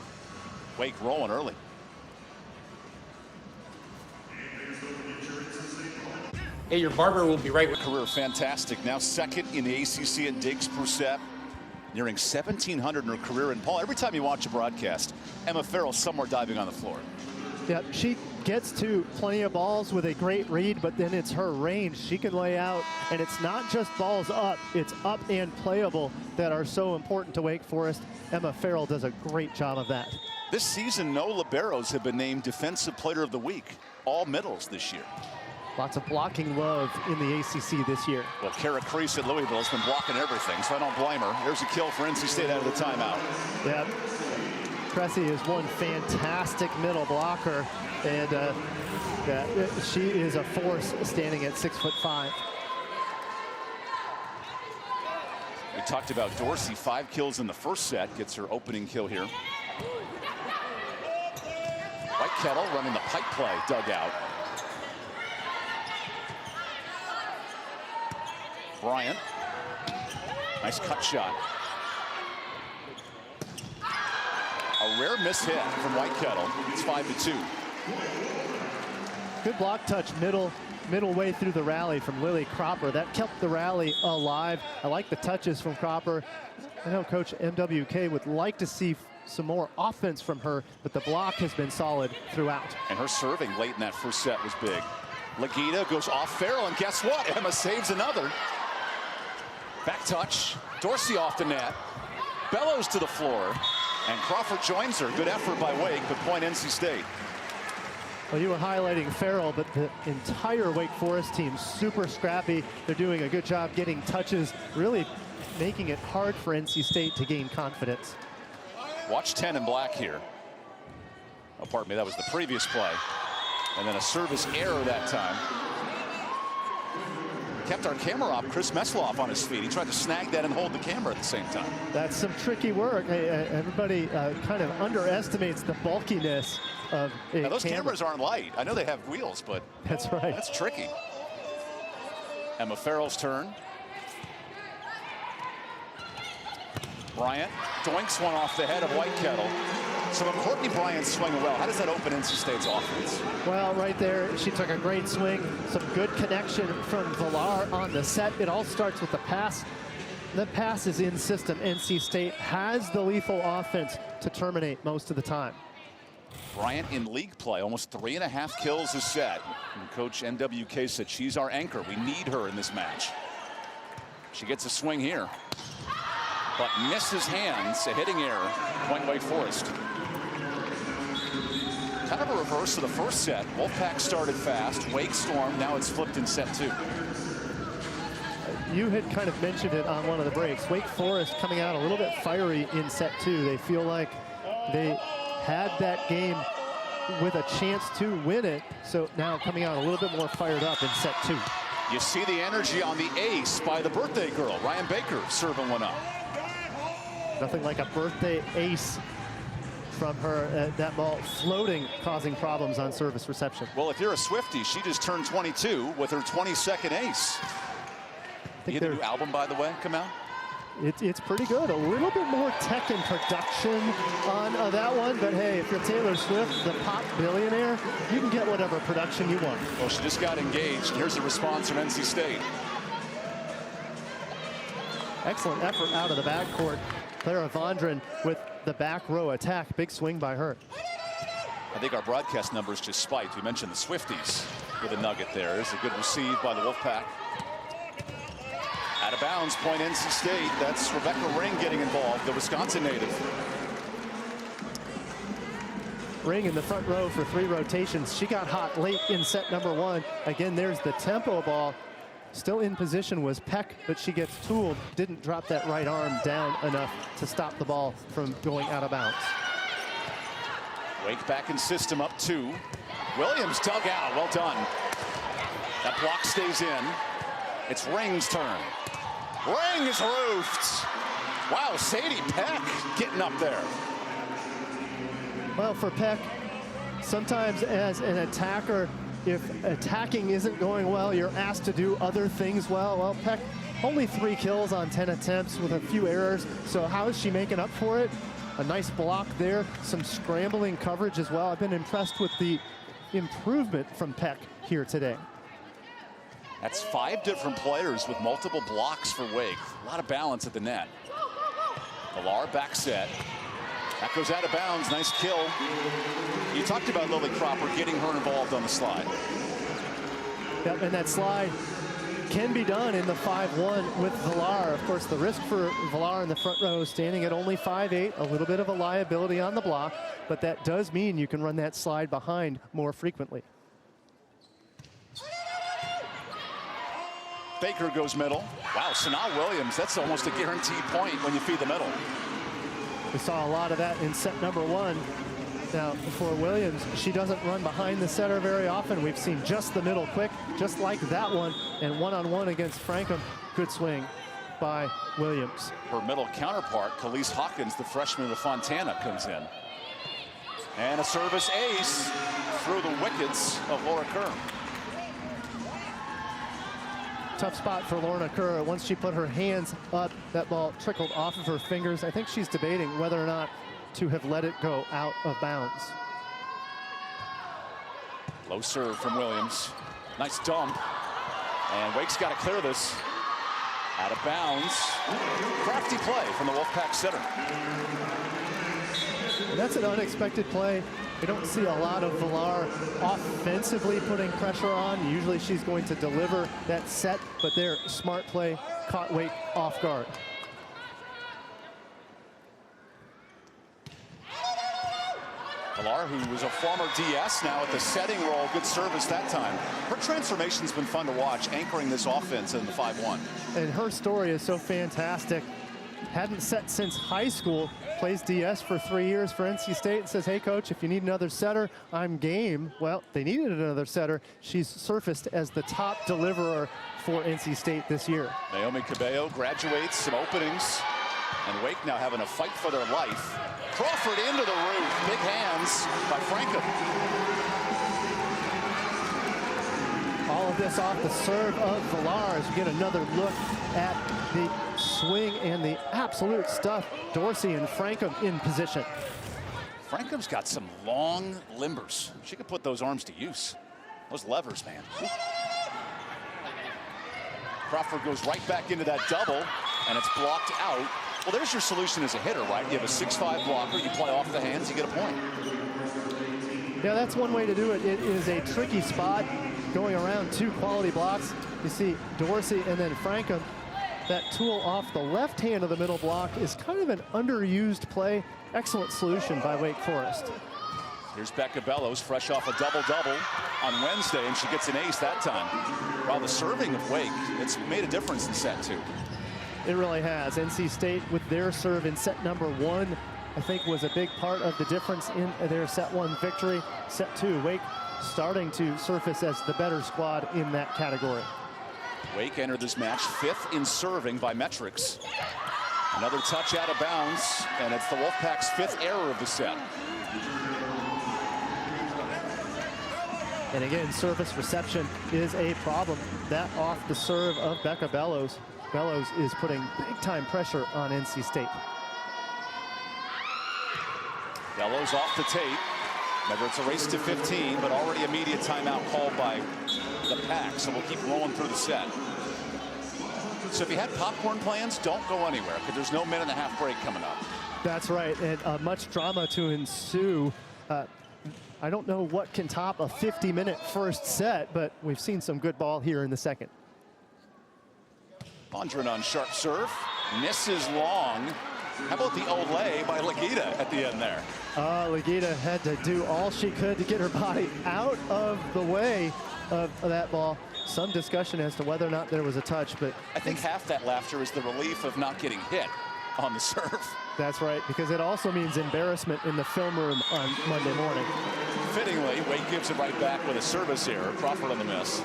Wake rolling early.
Hey, your barber will be right with
Career fantastic. Now second in the ACC in digs per set. Nearing 1,700 in her career. And Paul, every time you watch a broadcast, Emma Farrell's somewhere diving on the floor.
Yeah, she gets to plenty of balls with a great read, but then it's her range. She can lay out, and it's not just balls up, it's up and playable that are so important to Wake Forest. Emma Farrell does a great job of that.
This season, no liberos have been named Defensive Player of the Week. All middles this year.
Lots of blocking love in the ACC this year.
Well, Kara Kreese at Louisville has been blocking everything, so I don't blame her. There's a kill for NC State out of the timeout.
Yep. Cressy is one fantastic middle blocker, and she is a force standing at 6'5".
We talked about Dorsey, 5 kills in the first set, gets her opening kill here. Whitekettle running the pipe play dugout. Bryant, nice cut shot. A rare miss hit from Whitekettle. It's 5-2.
Good block touch middle way through the rally from Lily Cropper. That kept the rally alive. I like the touches from Cropper. I know Coach MWK would like to see some more offense from her, but the block has been solid throughout.
And her serving late in that first set was big. Legita goes off Farrell, and guess what? Emma saves another. Back touch. Dorsey off the net. Bellows to the floor. And Crawford joins her. Good effort by Wake, but point NC State.
Well, you were highlighting Farrell, but the entire Wake Forest team super scrappy. They're doing a good job getting touches, really making it hard for NC State to gain confidence.
Watch 10 in black here. Oh, pardon me, that was the previous play. And then a service error that time. Kept our camera op, Chris Mesloff, on his feet. He tried to snag that and hold the camera at the same time.
That's some tricky work. Everybody kind of underestimates the bulkiness of a
now, those
camera.
cameras aren't light. I know they have wheels, but
that's right.
That's tricky. Emma Farrell's turn. Bryant doinks one off the head of Whitekettle. So when Courtney Bryant's swinging well, how does that open NC State's offense?
Well, right there, she took a great swing. Some good connection from Villar on the set. It all starts with the pass. The pass is in system. NC State has the lethal offense to terminate most of the time.
Bryant in league play, almost 3.5 kills a set. And Coach NWK said she's our anchor. We need her in this match. She gets a swing here, but misses hands. A hitting error. Point Wake Forest. Kind of a reverse of the first set. Wolfpack started fast. Wake stormed. Now it's flipped in set 2.
you had kind of mentioned it on one of the breaks. Wake Forest coming out a little bit fiery in set 2. They feel like they had that game with a chance to win it. So now coming out a little bit more fired up in set 2.
You see the energy on the ace by the birthday girl, Ryan Baker, serving one up.
Nothing like a birthday ace from her. That ball floating, causing problems on service reception.
Well, if you're a Swiftie, she just turned 22 with her 22nd ace. You get a new album, by the way, come out?
It's pretty good. A little bit more tech and production on that one, but hey, if you're Taylor Swift, the pop billionaire, you can get whatever production you want.
Well, she just got engaged. Here's the response from NC State.
Excellent effort out of the backcourt. Clara Vondran with the back row attack. Big swing by her.
I think our broadcast numbers just spiked. We mentioned the Swifties with a nugget there. There's a good receive by the Wolfpack. Out of bounds, point NC State. That's Rebecca Ring getting involved, the Wisconsin native.
Ring in the front row for 3 rotations. She got hot late in set number 1. Again, there's the tempo ball. Still in position was Peck, but she gets tooled. Didn't drop that right arm down enough to stop the ball from going out of bounds.
Wake back in system up 2. Williams dug out. Well done. That block stays in. It's Ring's turn. Ring is roofed. Wow, Sadie Peck getting up there.
Well, for Peck, sometimes as an attacker, if attacking isn't going well, you're asked to do other things well. Well, Peck, only 3 kills on 10 attempts with a few errors. So how is she making up for it? A nice block there, some scrambling coverage as well. I've been impressed with the improvement from Peck here today.
That's 5 different players with multiple blocks for Wake. A lot of balance at the net. Villar back set. That goes out of bounds. Nice kill. You talked about Lily Cropper getting her involved on the slide.
Yep, and that slide can be done in the 5-1 with Villar. Of course, the risk for Villar in the front row is standing at only 5'8", a little bit of a liability on the block, but that does mean you can run that slide behind more frequently.
Baker goes middle. Wow, Sanaa Williams, that's almost a guaranteed point when you feed the middle.
We saw a lot of that in set number 1. Now, for Williams, she doesn't run behind the setter very often. We've seen just the middle quick, just like that one, and one-on-one against Frankham. Good swing by Williams.
Her middle counterpart, Khalees Hawkins, the freshman of Fontana, comes in. And a service ace through the wickets of Laura Kerr.
Tough spot for Lorna Kerr. Once she put her hands up, that ball trickled off of her fingers. I think she's debating whether or not to have let it go out of bounds.
Low serve from Williams. Nice dump. And Wake's got to clear this. Out of bounds. Crafty play from the Wolfpack setter.
And that's an unexpected play. We don't see a lot of Villar offensively putting pressure on. Usually she's going to deliver that set, but their smart play caught Wake off guard.
Villar, who was a former DS, now at the setting role. Good service that time. Her transformation's been fun to watch, anchoring this offense in the 5-1.
And her story is so fantastic. Hadn't set since high school. Plays DS for 3 years for NC State and says, hey, coach, if you need another setter, I'm game. Well, they needed another setter. She's surfaced as the top deliverer for NC State this year.
Naomi Cabello graduates, some openings, and Wake now having a fight for their life. Crawford into the roof. Big hands by Frankham.
All of this off the serve of Villar as we get another look at the swing and the absolute stuff. Dorsey and Frankham in position.
Frankham's got some long limbers. She could put those arms to use. Those levers, man. Crawford goes right back into that double, and it's blocked out. Well, there's your solution as a hitter, right? You have a 6'5" blocker, you play off the hands, you get a point.
Yeah, that's one way to do it. It is a tricky spot going around 2 quality blocks. You see Dorsey and then Frankham. That tool off the left hand of the middle block is kind of an underused play. Excellent solution by Wake Forest.
Here's Becca Bellows, fresh off a double-double on Wednesday, and she gets an ace that time. While the serving of Wake, it's made a difference in set 2.
It really has. NC State with their serve in set number 1, I think was a big part of the difference in their set 1 victory. Set 2, Wake starting to surface as the better squad in that category.
Wake entered this match 5th in serving by metrics. Another touch out of bounds, and it's the Wolfpack's 5th error of the set.
And again, service reception is a problem. That off the serve of Becca Bellows. Bellows is putting big-time pressure on NC State.
Bellows off the tape. Remember, it's a race to 15, but already immediate timeout called by the Pack, so we'll keep rolling through the set. So if you had popcorn plans, don't go anywhere, because there's no minute-and-a-half break coming up.
That's right, and much drama to ensue. I don't know what can top a 50-minute first set, but we've seen some good ball here in the second.
Vondran on sharp serve, misses long. How about the Olay by Legita at the end there?
Legita had to do all she could to get her body out of the way of that ball. Some discussion as to whether or not there was a touch, but
I think half that laughter is the relief of not getting hit on the serve.
That's right, because it also means embarrassment in the film room on Monday morning.
Fittingly, Wake gives it right back with a service error. Crawford on the miss.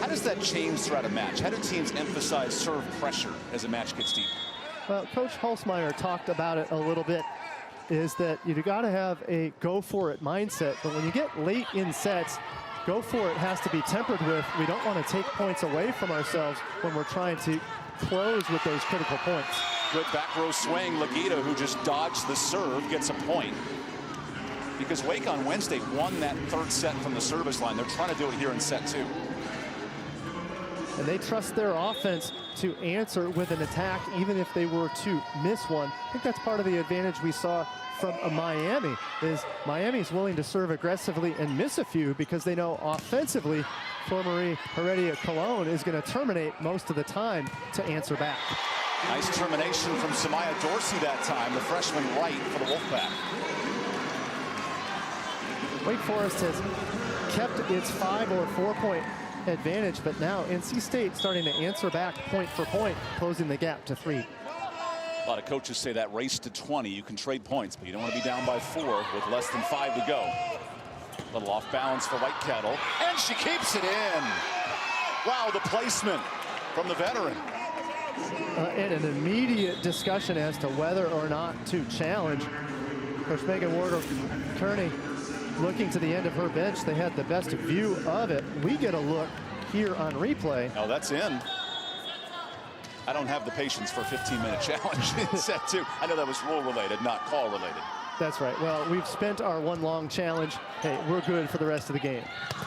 How does that change throughout a match? How do teams emphasize serve pressure as a match gets deeper?
Well, Coach Holzmeier talked about it a little bit, is that you got to have a go-for-it mindset, but when you get late in sets, go for it has to be tempered with, we don't want to take points away from ourselves when we're trying to close with those critical points.
Good back row swing. Legita, who just dodged the serve, gets a point. Because Wake on Wednesday won that 3rd set from the service line. They're trying to do it here in set 2.
And they trust their offense to answer with an attack, even if they were to miss one. I think that's part of the advantage we saw from Miami, is Miami's willing to serve aggressively and miss a few because they know offensively Flor-Marie Heredia-Colon is going to terminate most of the time to answer back.
Nice termination from Samaya Dorsey that time, the freshman right for the Wolfpack.
Wake Forest has kept its 5 or 4 point advantage, but now NC State starting to answer back point for point, closing the gap to 3.
A lot of coaches say that race to 20, you can trade points, but you don't want to be down by 4 with less than 5 to go. A little off balance for Whitekettle, and she keeps it in. Wow, the placement from the veteran.
And an immediate discussion as to whether or not to challenge. Coach Megan Wardle-Kearney looking to the end of her bench. They had the best view of it. We get a look here on replay.
Oh, that's in. I don't have the patience for a 15-minute challenge in set 2. I know that was rule-related, not call-related.
That's right. Well, we've spent our one long challenge. Hey, we're good for the rest of the game.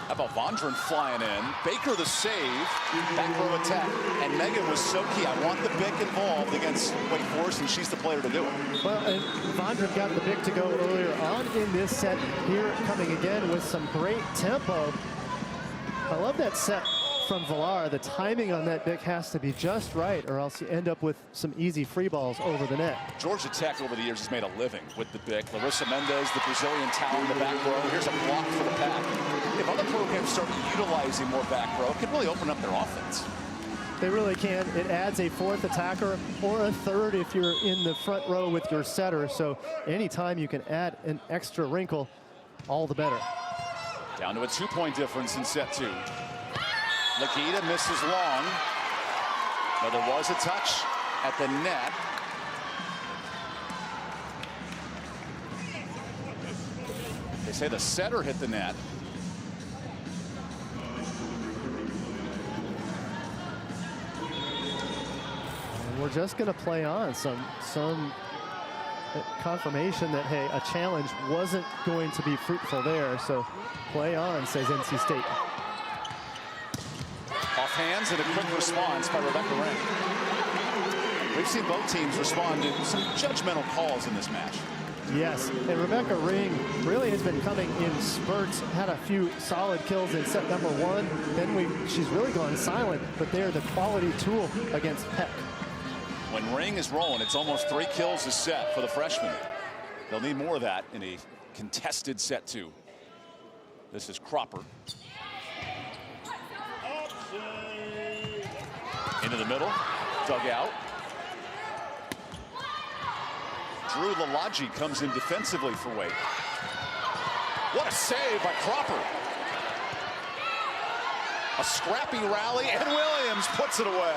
How about Vondran flying in? Baker the save, back row attack. And Megan was so key. I want the big involved against Wake Forest, and she's the player to do it.
Well, and Vondran got the big to go earlier on in this set. Here coming again with some great tempo. I love that set from Villar. The timing on that big has to be just right, or else you end up with some easy free balls over the net.
Georgia Tech over the years has made a living with the big. Larissa Mendez, the Brazilian talent in the back row. Here's a block for the Pack. If other programs start utilizing more back row, it could really open up their offense.
They really can. It adds a 4th attacker or a 3rd if you're in the front row with your setter. So anytime you can add an extra wrinkle, all the better.
Down to a 2-point difference in set 2. Legita misses long. Now there was a touch at the net. They say the setter hit the net.
And we're just going to play on some confirmation that, hey, a challenge wasn't going to be fruitful there. So play on, says NC State.
Off hands and a quick response by Rebecca Ring. We've seen both teams respond to some judgmental calls in this match.
Yes, and Rebecca Ring really has been coming in spurts, had a few solid kills in set number 1. Then she's really gone silent, but they're the quality tool against Peck.
When Ring is rolling, it's almost 3 kills a set for the freshman. They'll need more of that in a contested set 2. This is Cropper. Into the middle, dug out. Drew Lalagi comes in defensively for Wake. What a save by Cropper. A scrappy rally, and Williams puts it away.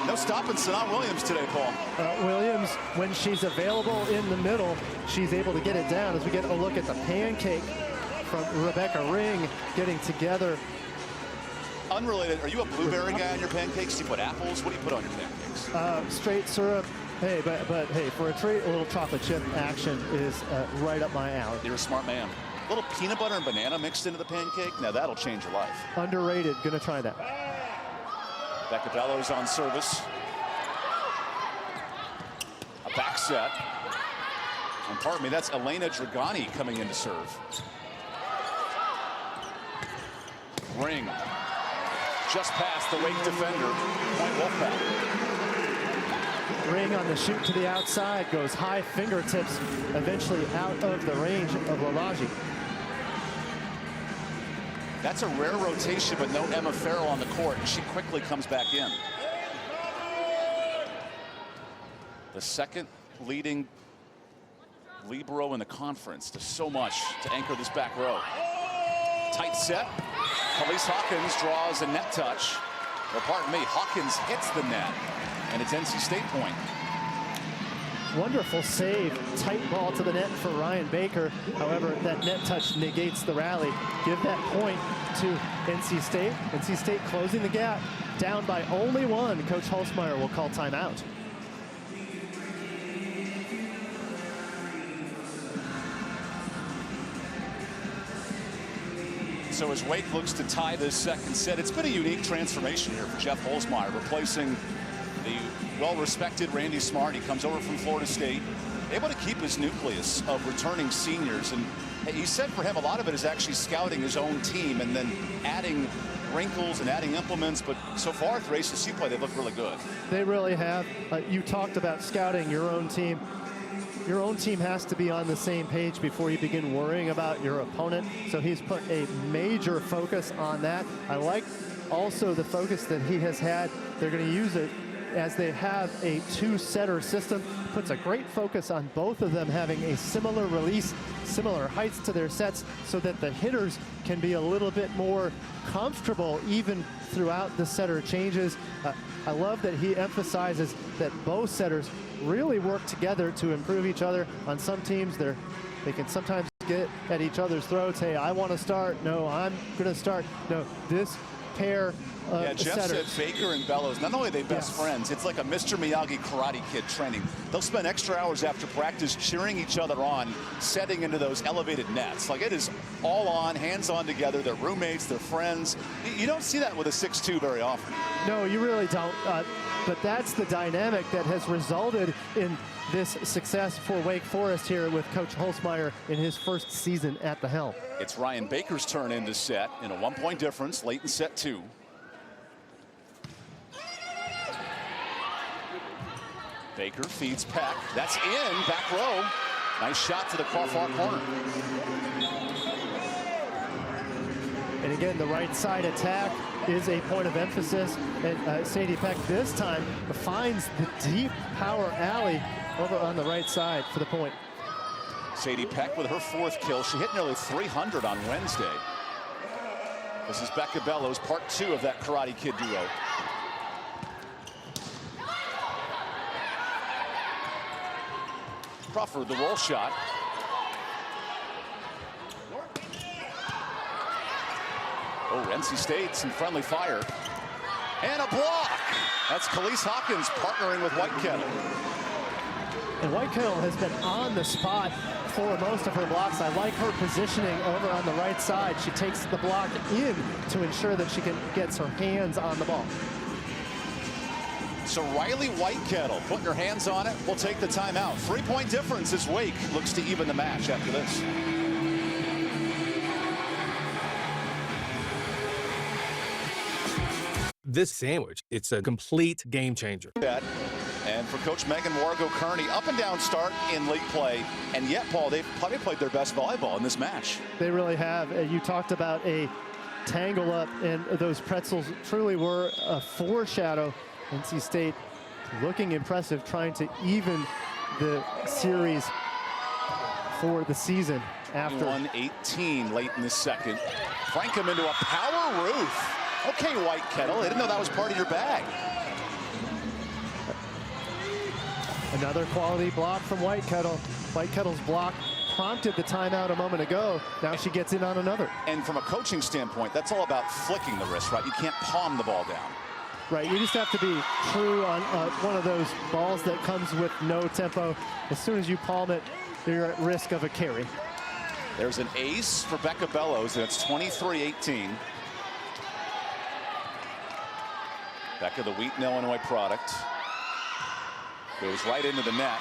No stopping Sanaa Williams today, Paul.
Williams, when she's available in the middle, she's able to get it down. As we get a look at the pancake from Rebecca Ring getting together.
Unrelated, are you a blueberry guy on your pancakes? Do you put apples? What do you put on your pancakes?
Straight syrup. Hey, but hey, for a treat, a little chocolate chip action is right up my alley.
You're a smart man. A little peanut butter and banana mixed into the pancake. Now that'll change your life.
Underrated. Gonna try that.
Becca Bellows on service. A back set. And pardon me, that's Elena Dragani coming in to serve. Ring. Just past the Wake defender. Point Wolfpack.
Ring on the shoot to the outside, goes high fingertips, eventually out of the range of Lalagi.
That's a rare rotation, but no Emma Farrell on the court, and she quickly comes back in. The second leading libero in the conference does so much to anchor this back row. Tight set. Khalees Hawkins draws a net touch. Or pardon me, Hawkins hits the net, and it's NC State point.
Wonderful save, tight ball to the net for Ryan Baker. However, that net touch negates the rally. Give that point to NC State. NC State closing the gap, down by only 1. Coach Holzmeier will call timeout.
So as Wake looks to tie this second set, it's been a unique transformation here for Jeff Holzmeier, replacing the well-respected Randy Smart. He comes over from Florida State, able to keep his nucleus of returning seniors. And he said for him, a lot of it is actually scouting his own team and then adding wrinkles and adding implements. But so far through ACC play, they look really good.
They really have. You talked about scouting your own team. Your own team has to be on the same page before you begin worrying about your opponent. So he's put a major focus on that. I like also the focus that he has had. They're going to use it as they have a 2-setter system. Puts a great focus on both of them having a similar release, similar heights to their sets, so that the hitters can be a little bit more comfortable even throughout the setter changes. I love that he emphasizes that both setters really work together to improve each other. On some teams, they can sometimes get at each other's throats. Hey, I want to start. No, I'm going to start. No, this pair
yeah, Jeff
setters.
said Baker and Bellows, not only are they best friends, it's like a Mr. Miyagi Karate Kid training. They'll spend extra hours after practice cheering each other on, setting into those elevated nets. Like, it is all on, hands on together. They're roommates, they're friends. You don't see that with a 6'2" very often.
No, you really don't. But that's the dynamic that has resulted in this success for Wake Forest here with Coach Holzmeier in his first season at the helm.
It's Ryan Baker's turn in this set in a 1-point difference late in set 2. Baker feeds Peck. That's in, back row. Nice shot to the far corner.
And again, the right side attack is a point of emphasis. And Sadie Peck this time finds the deep power alley over on the right side for the point.
Sadie Peck with her 4th kill. She hit nearly 300 on Wednesday. This is Becca Bellows, part 2 of that Karate Kid duo. Crawford, the roll shot. Oh, NC State, some friendly fire. And a block. That's Khalees Hawkins partnering with Whitekettle.
And Whitekettle has been on the spot for most of her blocks. I like her positioning over on the right side. She takes the block in to ensure that she gets her hands on the ball.
So Riley Whitekettle putting her hands on it. We'll take the timeout. 3-point difference as Wake looks to even the match after this.
This sandwich, it's a complete game changer.
And And for Coach Megan Wargo-Kearney, up and down start in league play, and yet, Paul, they've probably played their best volleyball in this match.
They really have. You talked about a tangle up, and those pretzels truly were a foreshadow. NC State looking impressive, trying to even the series for the season after.
1:18 late in the second. Frankham into a power roof. Okay, White Kettle, I didn't know that was part of your bag.
Another quality block from White Kettle. White Kettle's block prompted the timeout a moment ago. Now she gets in on another.
And from a coaching standpoint, that's all about flicking the wrist, right? You can't palm the ball down.
Right, you just have to be true on one of those balls that comes with no tempo. As soon as you palm it, you're at risk of a carry.
There's an ace for Becca Bellows, and it's 23-18. Becca, the Wheaton, Illinois product, goes right into the net.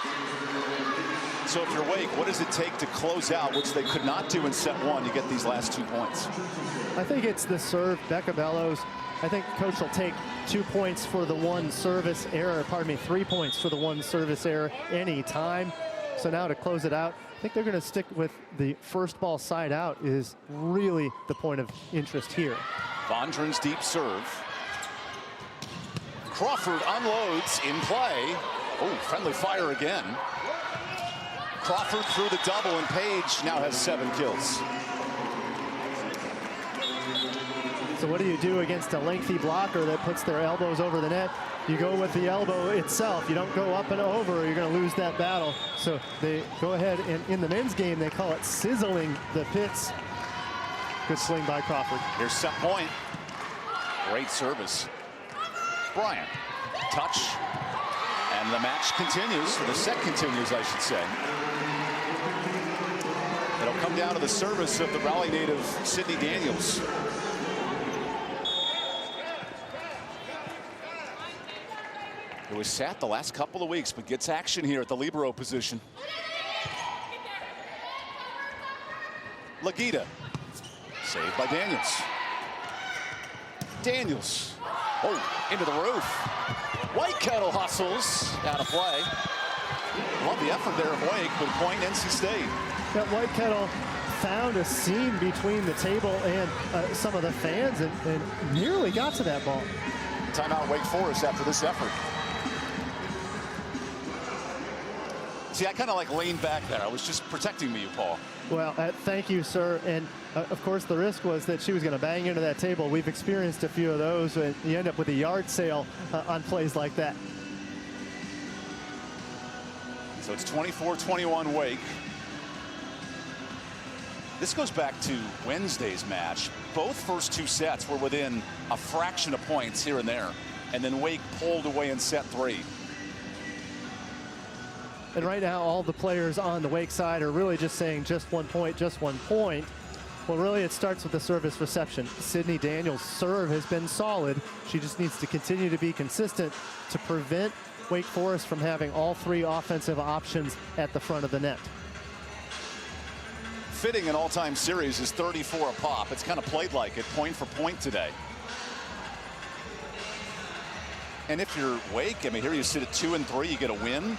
So if you're Wake, what does it take to close out, which they could not do in set one, to get these last 2 points?
I think it's the serve, Becca Bellows. I think coach will take 2 points for the one service error, 3 points for the one service error any time. So now to close it out, I think they're going to stick with the first ball side out is really the point of interest here.
Vondren's deep serve. Crawford unloads in play. Oh, friendly fire again. Crawford through the double, and Page now has 7 kills.
So what do you do against a lengthy blocker that puts their elbows over the net? You go with the elbow itself. You don't go up and over, or you're going to lose that battle. So they go ahead, and in the men's game, they call it sizzling the pits. Good swing by Crawford.
Here's set point. Great service. Bryant, touch, and the match continues. The set continues, I should say. It'll come down to the service of the Raleigh native, Sydney Daniels. Who was sat the last couple of weeks, but gets action here at the libero position. Lagita, saved by Daniels. Daniels, oh, into the roof. White Kettle hustles out of play. Love the effort there of Wake, but point NC State.
That White Kettle found a seam between the table and some of the fans, and nearly got to that ball.
Timeout Wake Forest after this effort. See, I kind of like leaned back there. I was just protecting me, Paul.
Well, thank you, sir. And of course, the risk was that she was going to bang into that table. We've experienced a few of those, and you end up with a yard sale on plays like that.
So it's 24-21 Wake. This goes back to Wednesday's match. Both first 2 sets were within a fraction of points here and there, and then Wake pulled away in set 3.
And right now, all the players on the Wake side are really just saying just 1 point, just 1 point. Well, really, it starts with the service reception. Sydney Daniels' serve has been solid. She just needs to continue to be consistent to prevent Wake Forest from having all 3 offensive options at the front of the net.
Fitting an all-time series is 34 a pop. It's kind of played like it, point for point today. And if you're Wake, I mean, here you sit at 2 and 3, you get a win.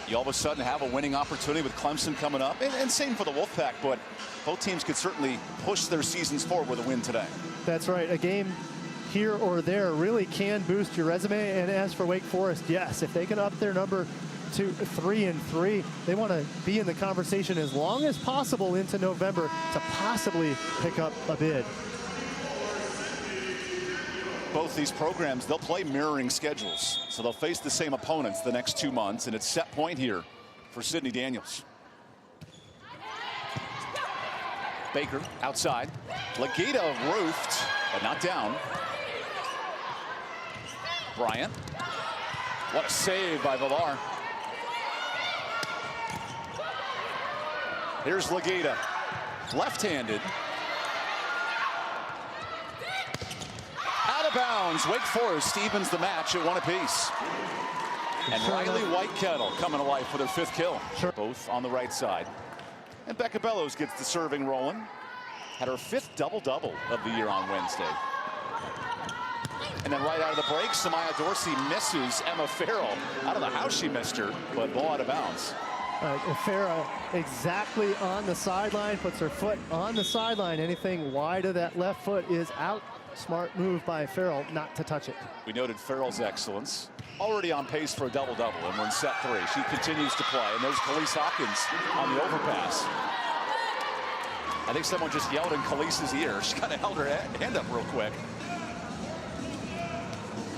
You all of a sudden have a winning opportunity with Clemson coming up, and same for the Wolfpack, but both teams could certainly push their seasons forward with a win today.
That's right. A game here or there really can boost your resume. And as for Wake Forest, yes, if they can up their number to 3 and 3, they want to be in the conversation as long as possible into November to possibly pick up a bid.
Both these programs, they'll play mirroring schedules, so they'll face the same opponents the next 2 months, and it's set point here for Sydney Daniels. Baker outside. Lagita roofed, but not down. Bryant. What a save by Villar. Here's Lagita, left-handed. Out of bounds. Wake Forest evens the match at 1 apiece. And Riley White Kettle coming to life with her 5th kill.
Sure.
Both on the right side. And Becca Bellows gets the serving rolling. Had her 5th double-double of the year on Wednesday. And then right out of the break, Samaya Dorsey misses Emma Farrell. I don't know how she missed her, but ball out of bounds.
Farrah exactly on the sideline, puts her foot on the sideline. Anything wide of that left foot is out. Smart move by Farrell not to touch it.
We noted Farrell's excellence. Already on pace for a double-double, and we're in set 3. She continues to play, and there's Khalees Hawkins on the overpass. I think someone just yelled in Khalees's ear. She kind of held her hand up real quick.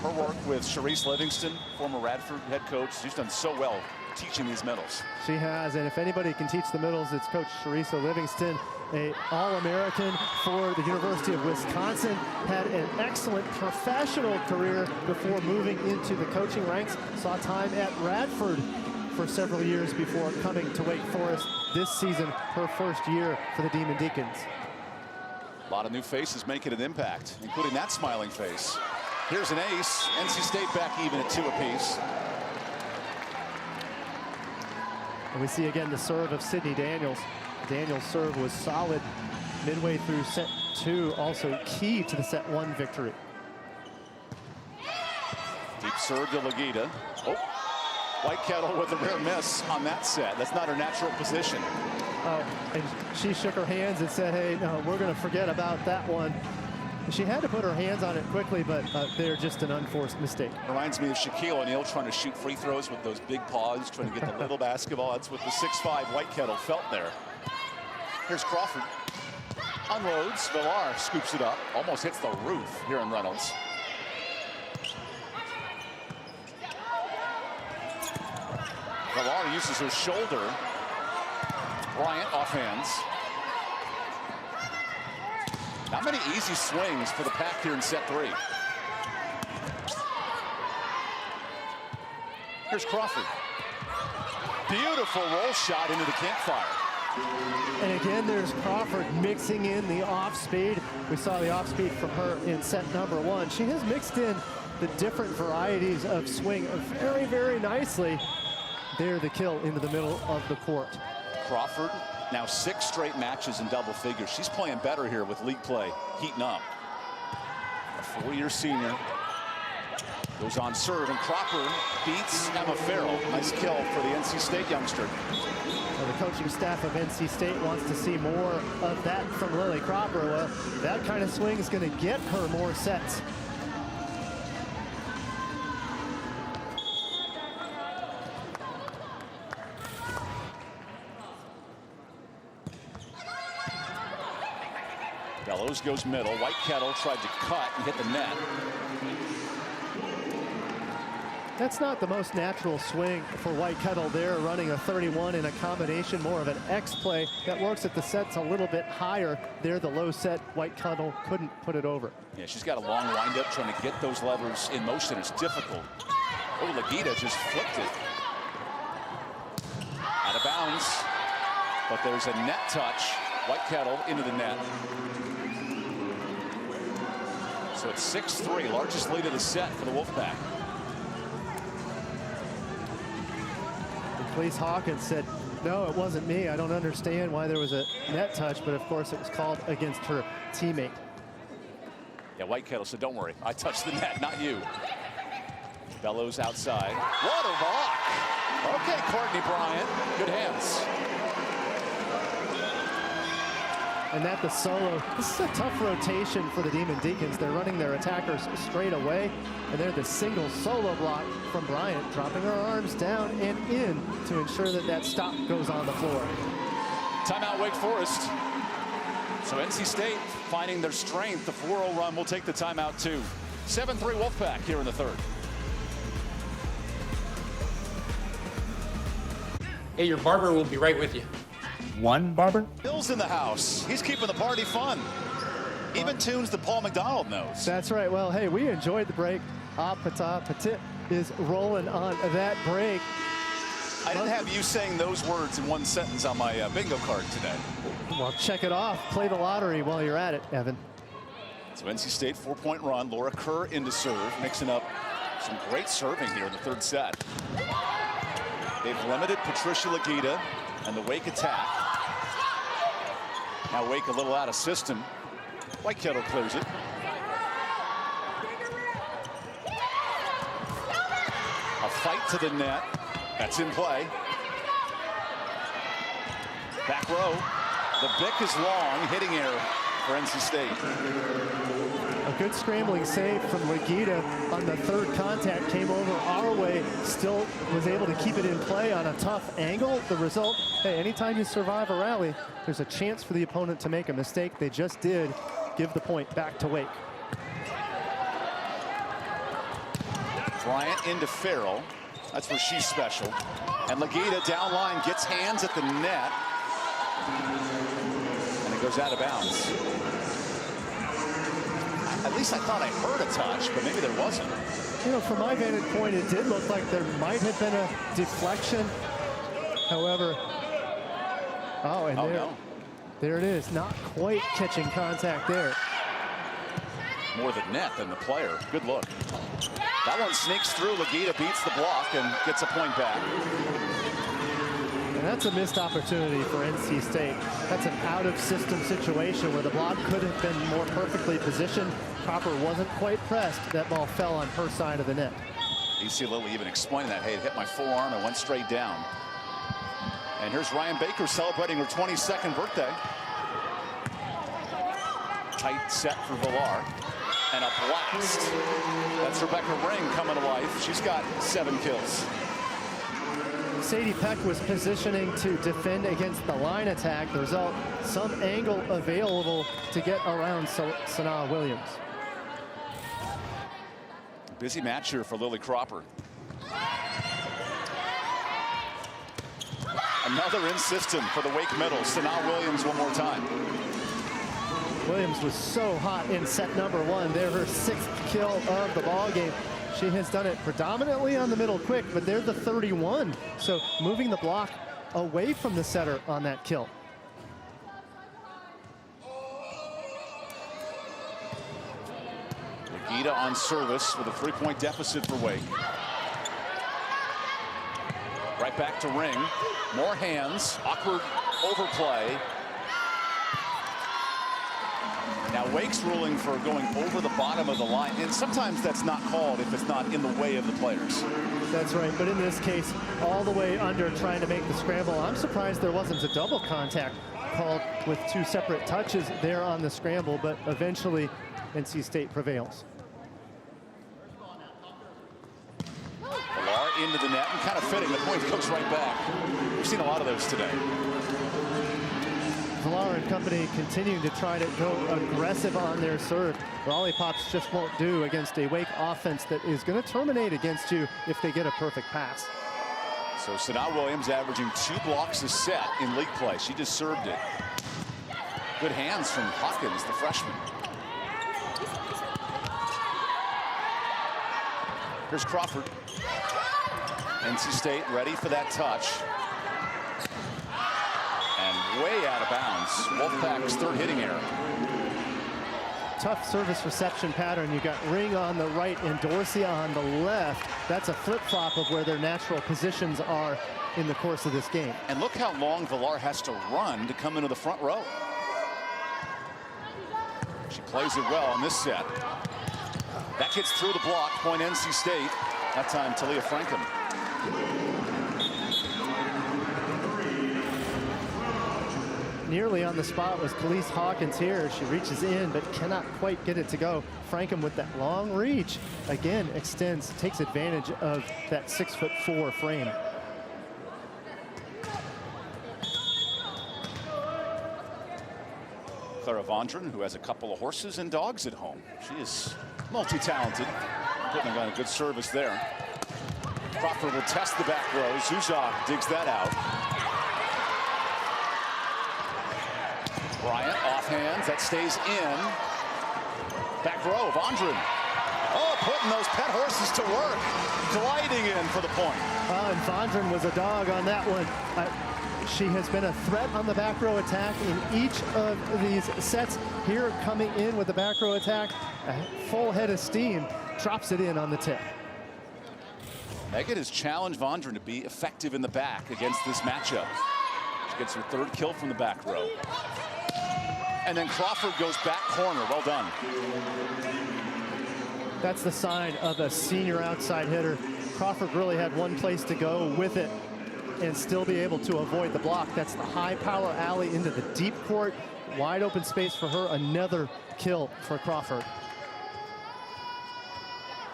Her work with Sharice Livingston, former Radford head coach, she's done so well teaching these middles.
She has, and if anybody can teach the middles, it's Coach Sharice Livingston, a All-American for the University of Wisconsin, had an excellent professional career before moving into the coaching ranks, saw time at Radford for several years before coming to Wake Forest this season, her first year for the Demon Deacons.
A lot of new faces making an impact, including that smiling face. Here's an ace. NC State back even at 2 apiece.
And we see again the serve of Sydney Daniels. Daniels' serve was solid midway through set 2, also key to the set 1 victory.
Deep serve to Legita. Oh, Whitekettle with a rare miss on that set. That's not her natural position.
And she shook her hands and said, hey, no, we're going to forget about that one. She had to put her hands on it quickly, but they're just an unforced mistake.
Reminds me of Shaquille O'Neal trying to shoot free throws with those big paws, trying to get the little basketball. That's what the 6'5" Whitekettle felt there. Here's Crawford. Unloads. Villar scoops it up. Almost hits the roof here in Reynolds. Villar uses her shoulder. Bryant off hands. Not many easy swings for the Pack here in set 3. Here's Crawford. Beautiful roll shot into the campfire.
And again, there's Crawford mixing in the off speed. We saw the off speed from her in set number 1. She has mixed in the different varieties of swing very, very nicely. There, the kill into the middle of the court.
Crawford, now 6 straight matches in double figures. She's playing better here with league play heating up. A 4-year senior goes on serve, and Cropper beats Emma Farrell. Nice kill for the NC State youngster.
Well, the coaching staff of NC State wants to see more of that from Lily Cropper. Well, that kind of swing is going to get her more sets.
Bellows goes middle. Whitekettle tried to cut and hit the net.
That's not the most natural swing for Whitekettle there, running a 31 in a combination, more of an X play that works at the sets a little bit higher. There, the low set, Whitekettle couldn't put it over.
Yeah, she's got a long windup trying to get those levers in motion. It's difficult. Oh, Legita just flipped it. Out of bounds, but there's a net touch. Whitekettle into the net. So it's 6-3, largest lead of the set for the Wolfpack.
Khalees Hawkins said, no, it wasn't me. I don't understand why there was a net touch, but of course it was called against her teammate.
Yeah, Whitekettle said, don't worry, I touched the net, not you. Bellows outside. What a block! Okay, Courtney Bryant, good hands.
And that the solo. This is a tough rotation for the Demon Deacons. They're running their attackers straight away, and they're the single solo block from Bryant, dropping her arms down and in to ensure that that stop goes on the floor.
Timeout, Wake Forest. So NC State finding their strength. The 4-0 run will take the timeout too. 7-3 Wolfpack here in the third.
Hey, your barber will be right with you.
One barber?
Bill's in the house. He's keeping the party fun. Even tunes that Paul McDonald knows.
That's right. Well, hey, we enjoyed the break. Petit is rolling on that break.
I didn't have you saying those words in one sentence on my bingo card today.
Well, check it off. Play the lottery while you're at it, Evan.
So NC State 4-point run. Laura Kerr into serve, mixing up some great serving here in the third set. They've limited Patricia Legita and the Wake attack. Now Wake a little out of system. Whitekettle clears it. fight to the net. That's in play. Back row. The Bick is long. Hitting error for NC State.
A good scrambling save from Legita on the third contact. Came over our way. Still was able to keep it in play on a tough angle. The result, hey, anytime you survive a rally, there's a chance for the opponent to make a mistake. They just did. Give the point back to Wake.
Bryant into Farrell. That's where she's special. And Legita down line gets hands at the net. And it goes out of bounds. At least I thought I heard a touch, but maybe there wasn't.
You know, from my vantage point, it did look like there might have been a deflection. However, there it is. Not quite catching contact there.
More the net than the player. Good look. That one sneaks through. Legita beats the block and gets a point back.
And that's a missed opportunity for NC State. That's an out-of-system situation where the block could have been more perfectly positioned. Copper wasn't quite pressed. That ball fell on her side of the net.
You see Lily even explaining that. Hey, it hit my forearm and went straight down. And here's Ryan Baker celebrating her 22nd birthday. Tight set for Villar. And a blast. That's Rebecca Ring coming to life. She's got 7 kills.
Sadie Peck was positioning to defend against the line attack. The result, some angle available to get around Sanaa Williams.
Busy match here for Lily Cropper. Another in system for the Wake middle. Sanaa Williams one more time.
Williams was so hot in set number 1. They're her 6th kill of the ball game. She has done it predominantly on the middle quick, but they're the 31. So moving the block away from the setter on that kill.
Legita on service with a 3-point deficit for Wake. Right back to Ring. More hands. Awkward overplay. Now Wake's ruling for going over the bottom of the line, and sometimes that's not called if it's not in the way of the players.
That's right, but in this case, all the way under trying to make the scramble. I'm surprised there wasn't a double contact called with 2 separate touches there on the scramble, but eventually NC State prevails.
Villar into the net, and kind of fitting, the point goes right back. We've seen a lot of those today.
Villar and company continuing to try to go aggressive on their serve. Lollipops just won't do against a Wake offense that is going to terminate against you if they get a perfect pass.
So Sanaa Williams averaging 2 blocks a set in league play. She just served it. Good hands from Hawkins, the freshman. Here's Crawford. NC State ready for that touch. And way out of bounds. Wolfpack's 3rd hitting error.
Tough service reception pattern. You got Ring on the right and Dorsey on the left. That's a flip-flop of where their natural positions are in the course of this game.
And look how long Villar has to run to come into the front row. She plays it well in this set. That gets through the block. Point NC State. That time Talia Frankham.
Nearly on the spot was Khalees Hawkins here. She reaches in but cannot quite get it to go. Frankham with that long reach again extends, takes advantage of that 6'4" frame.
Clara Vondren, who has a couple of horses and dogs at home. She is multi-talented. Putting on a good service there. Crawford will test the back row. Zuzak digs that out. Bryant off hands, that stays in. Back row, Vondren. Oh, putting those pet horses to work. Gliding in for the point.
And Vondren was a dog on that one. She has been a threat on the back row attack in each of these sets. Here coming in with the back row attack, a full head of steam, drops it in on the tip.
Megan has challenged Vondren to be effective in the back against this matchup. She gets her 3rd kill from the back row. And then Crawford goes back corner. Well done.
That's the sign of a senior outside hitter. Crawford really had one place to go with it and still be able to avoid the block. That's the high power alley into the deep court. Wide open space for her. Another kill for Crawford.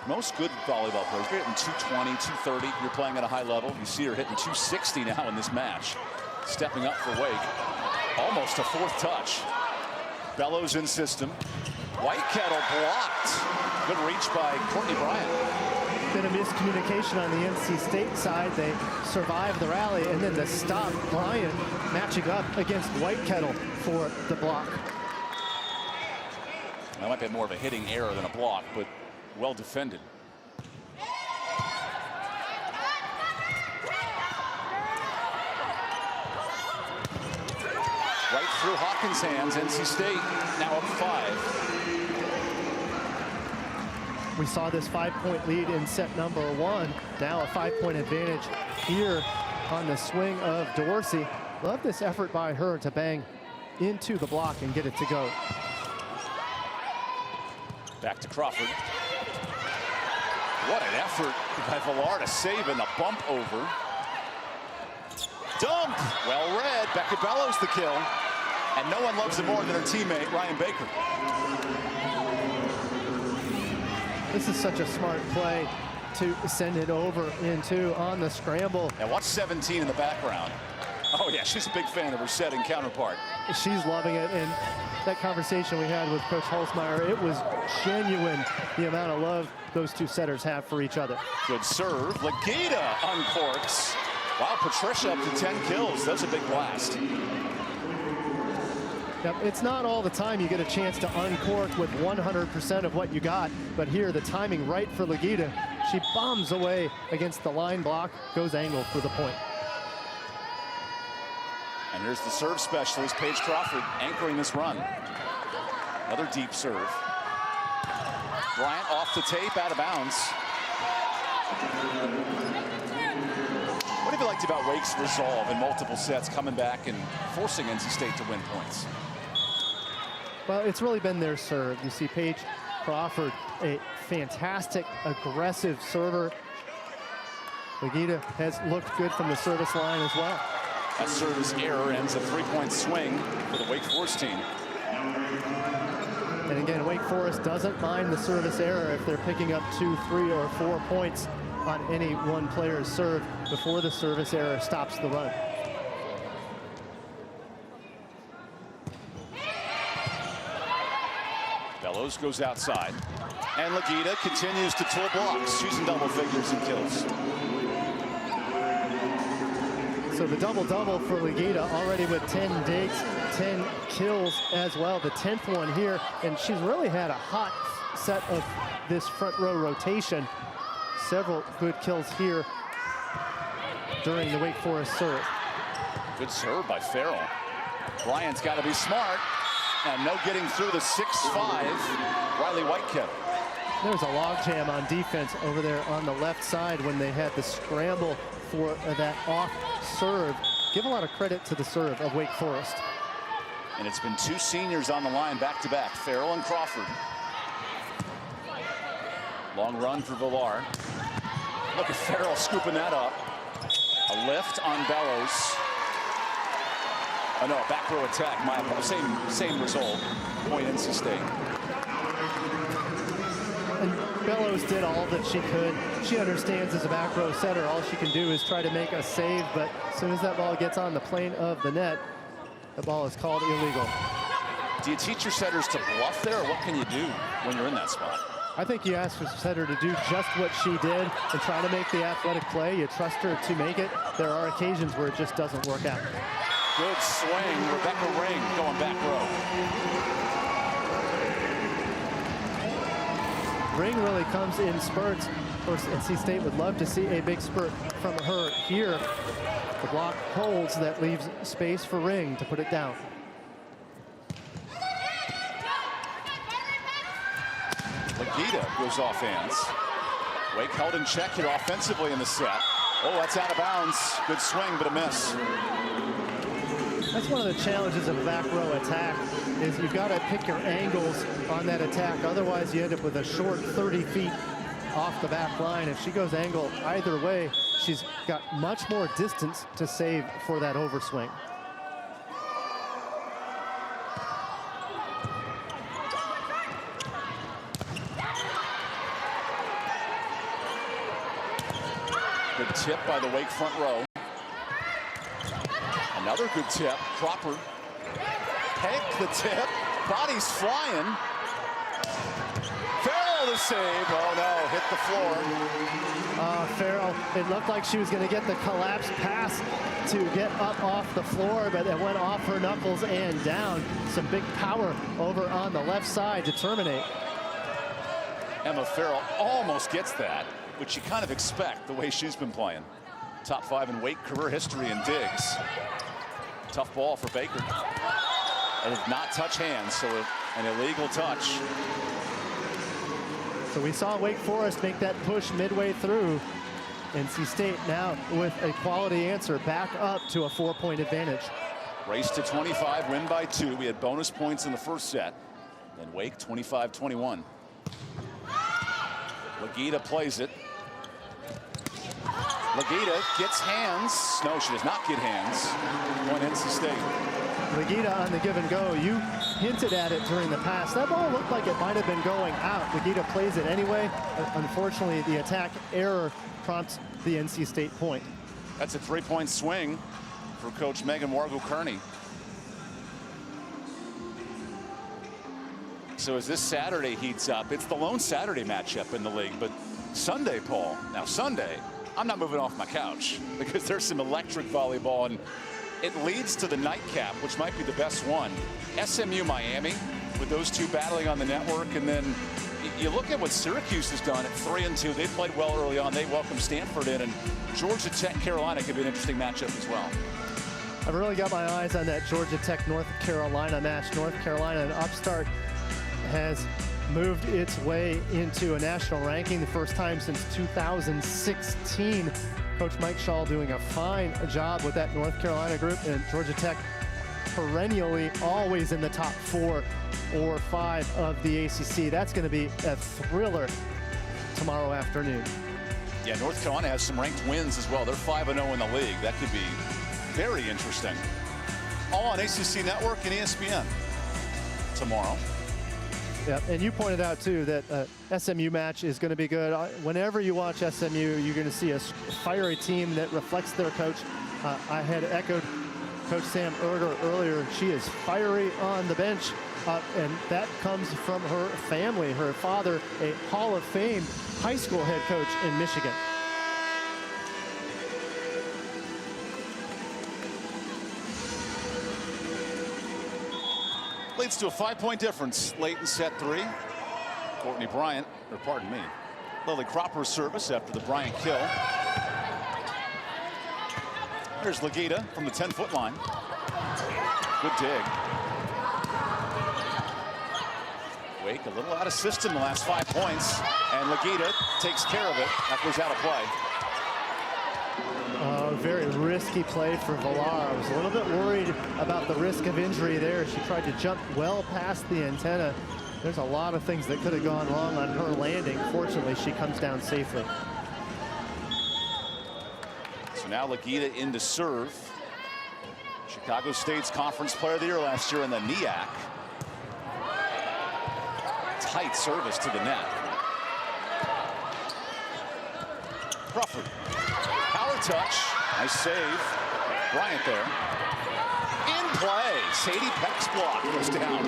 Most good volleyball players, you're hitting 220, 230. You're playing at a high level. You see her hitting 260 now in this match. Stepping up for Wake. Almost a fourth touch. Bellows in system. Whitekettle blocked. Good reach by Courtney Bryant.
Bit of miscommunication on the NC State side. They survived the rally, and then the stop. Bryant matching up against Whitekettle for the block.
That might be more of a hitting error than a block, but well defended. Right through Hawkins' hands. NC State now up 5.
We saw this 5-point lead in set number 1. Now a 5-point advantage here on the swing of Dorsey. Love this effort by her to bang into the block and get it to go.
Back to Crawford. What an effort by Villar to save in the bump over. Dump! Well read. Becca Bellows the kill. And no one loves it more than her teammate, Ryan Baker.
This is such a smart play to send it over into on the scramble.
And watch 17 in the background. Oh yeah, she's a big fan of her setting counterpart.
She's loving it, and that conversation we had with Coach Holzmeier, it was genuine, the amount of love those two setters have for each other.
Good serve. Legita uncorks. Wow, Patricia up to 10 kills. That's a big blast.
Yep, it's not all the time you get a chance to uncork with 100% of what you got, but here the timing right for Legita. She bombs away against the line block, goes angled for the point.
And here's the serve specialist, Paige Crawford, anchoring this run. Another deep serve. Bryant off the tape, out of bounds. What have you liked about Wake's resolve in multiple sets, coming back and forcing NC State to win points?
Well, it's really been their serve. You see Paige Crawford, a fantastic, aggressive server. Legita has looked good from the service line as well.
That service error ends a 3-point swing for the Wake Forest team.
And again, Wake Forest doesn't mind the service error if they're picking up 2, 3, or 4 points on any one player's serve before the service error stops the run.
Bellows goes outside. And Legita continues to tool blocks. She's in double figures in kills.
So the double-double for Legita, already with 10 digs, 10 kills as well. The 10th one here, and she's really had a hot set of this front row rotation. Several good kills here during the Wake Forest serve.
Good serve by Farrell. Bryant's got to be smart, and no getting through the 6'5", Riley Whitekettle.
There's a logjam on defense over there on the left side when they had the scramble for that off serve. Give a lot of credit to the serve of Wake Forest.
And it's been 2 seniors on the line back-to-back, Farrell and Crawford. Long run for Villar. Look at Farrell scooping that up. A lift on Bellows. Oh no, a back row attack. Same result. Point NC State.
And Bellows did all that she could. She understands as a back row setter, all she can do is try to make a save, but as soon as that ball gets on the plane of the net, the ball is called illegal.
Do you teach your setters to bluff there, or what can you do when you're in that spot?
I think you ask the setter to do just what she did and try to make the athletic play. You trust her to make it. There are occasions where it just doesn't work out.
Good swing, Rebecca Ring going back row.
Ring really comes in spurts. Of course, NC State would love to see a big spurt from her here. The block holds, that leaves space for Ring to put it down.
Legita goes off hands. Wake held in check here offensively in the set. Oh, that's out of bounds. Good swing, but a miss.
That's one of the challenges of a back row attack, is you've got to pick your angles on that attack. Otherwise, you end up with a short 30 feet off the back line. If she goes angle either way, she's got much more distance to save for that overswing.
Good tip by the Wake front row. Another good tip. Cropper. Peg the tip. Body's flying. Farrell the save. Oh no, hit the floor.
Farrell, it looked like she was going to get the collapse pass to get up off the floor, but it went off her knuckles and down. Some big power over on the left side to terminate.
Emma Farrell almost gets that, which you kind of expect the way she's been playing. Top 5 in Wake career history in digs. Tough ball for Baker. And it did not touch hands, so an illegal touch.
So we saw Wake Forest make that push midway through. NC State now with a quality answer, back up to a 4-point advantage.
Race to 25, win by 2. We had bonus points in the first set. Then Wake 25-21. Legita plays it. Legita gets hands. No, she does not get hands. Point NC State.
Legita on the give and go. You hinted at it during the pass. That ball looked like it might have been going out. Legita plays it anyway. Unfortunately, the attack error prompts the NC State point.
That's a 3-point swing for Coach Megan Wargo-Kearney. So as this Saturday heats up, it's the lone Saturday matchup in the league. But Sunday, Paul, now Sunday, I'm not moving off my couch because there's some electric volleyball, and it leads to the nightcap, which might be the best one. SMU Miami, with those two battling on the network, and then you look at what Syracuse has done at 3-2. They played well early on. They welcomed Stanford in, and Georgia Tech Carolina could be an interesting matchup as well.
I've really got my eyes on that Georgia Tech North Carolina match. North Carolina, an upstart, has moved its way into a national ranking the first time since 2016. Coach Mike Shaw doing a fine job with that North Carolina group, and Georgia Tech perennially always in the top 4 or 5 of the ACC. That's going to be a thriller tomorrow afternoon.
Yeah, North Carolina has some ranked wins as well. They're 5-0 in the league. That could be very interesting. All on ACC Network and ESPN tomorrow.
Yeah, and you pointed out too that SMU match is going to be good. Whenever you watch SMU, you're going to see a fiery team that reflects their coach. I had echoed Coach Sam Erger earlier. She is fiery on the bench, and that comes from her family. Her father, a Hall of Fame high school head coach in Michigan.
Leads to a 5-point difference late in set 3. Courtney Bryant, or pardon me, Lily Cropper's service after the Bryant kill. Here's Legita from the 10-foot line. Good dig. Wake a little out of system the last 5 points, and Legita takes care of it. That goes out of play.
Very risky play for Villar. I was a little bit worried about the risk of injury there. She tried to jump well past the antenna. There's a lot of things that could have gone wrong on her landing. Fortunately, she comes down safely.
So now Legita in to serve. Chicago State's Conference Player of the Year last year in the NEAC. Tight service to the net. Crawford. Power touch. Nice save. Bryant there. In play. Sadie Peck's block goes down.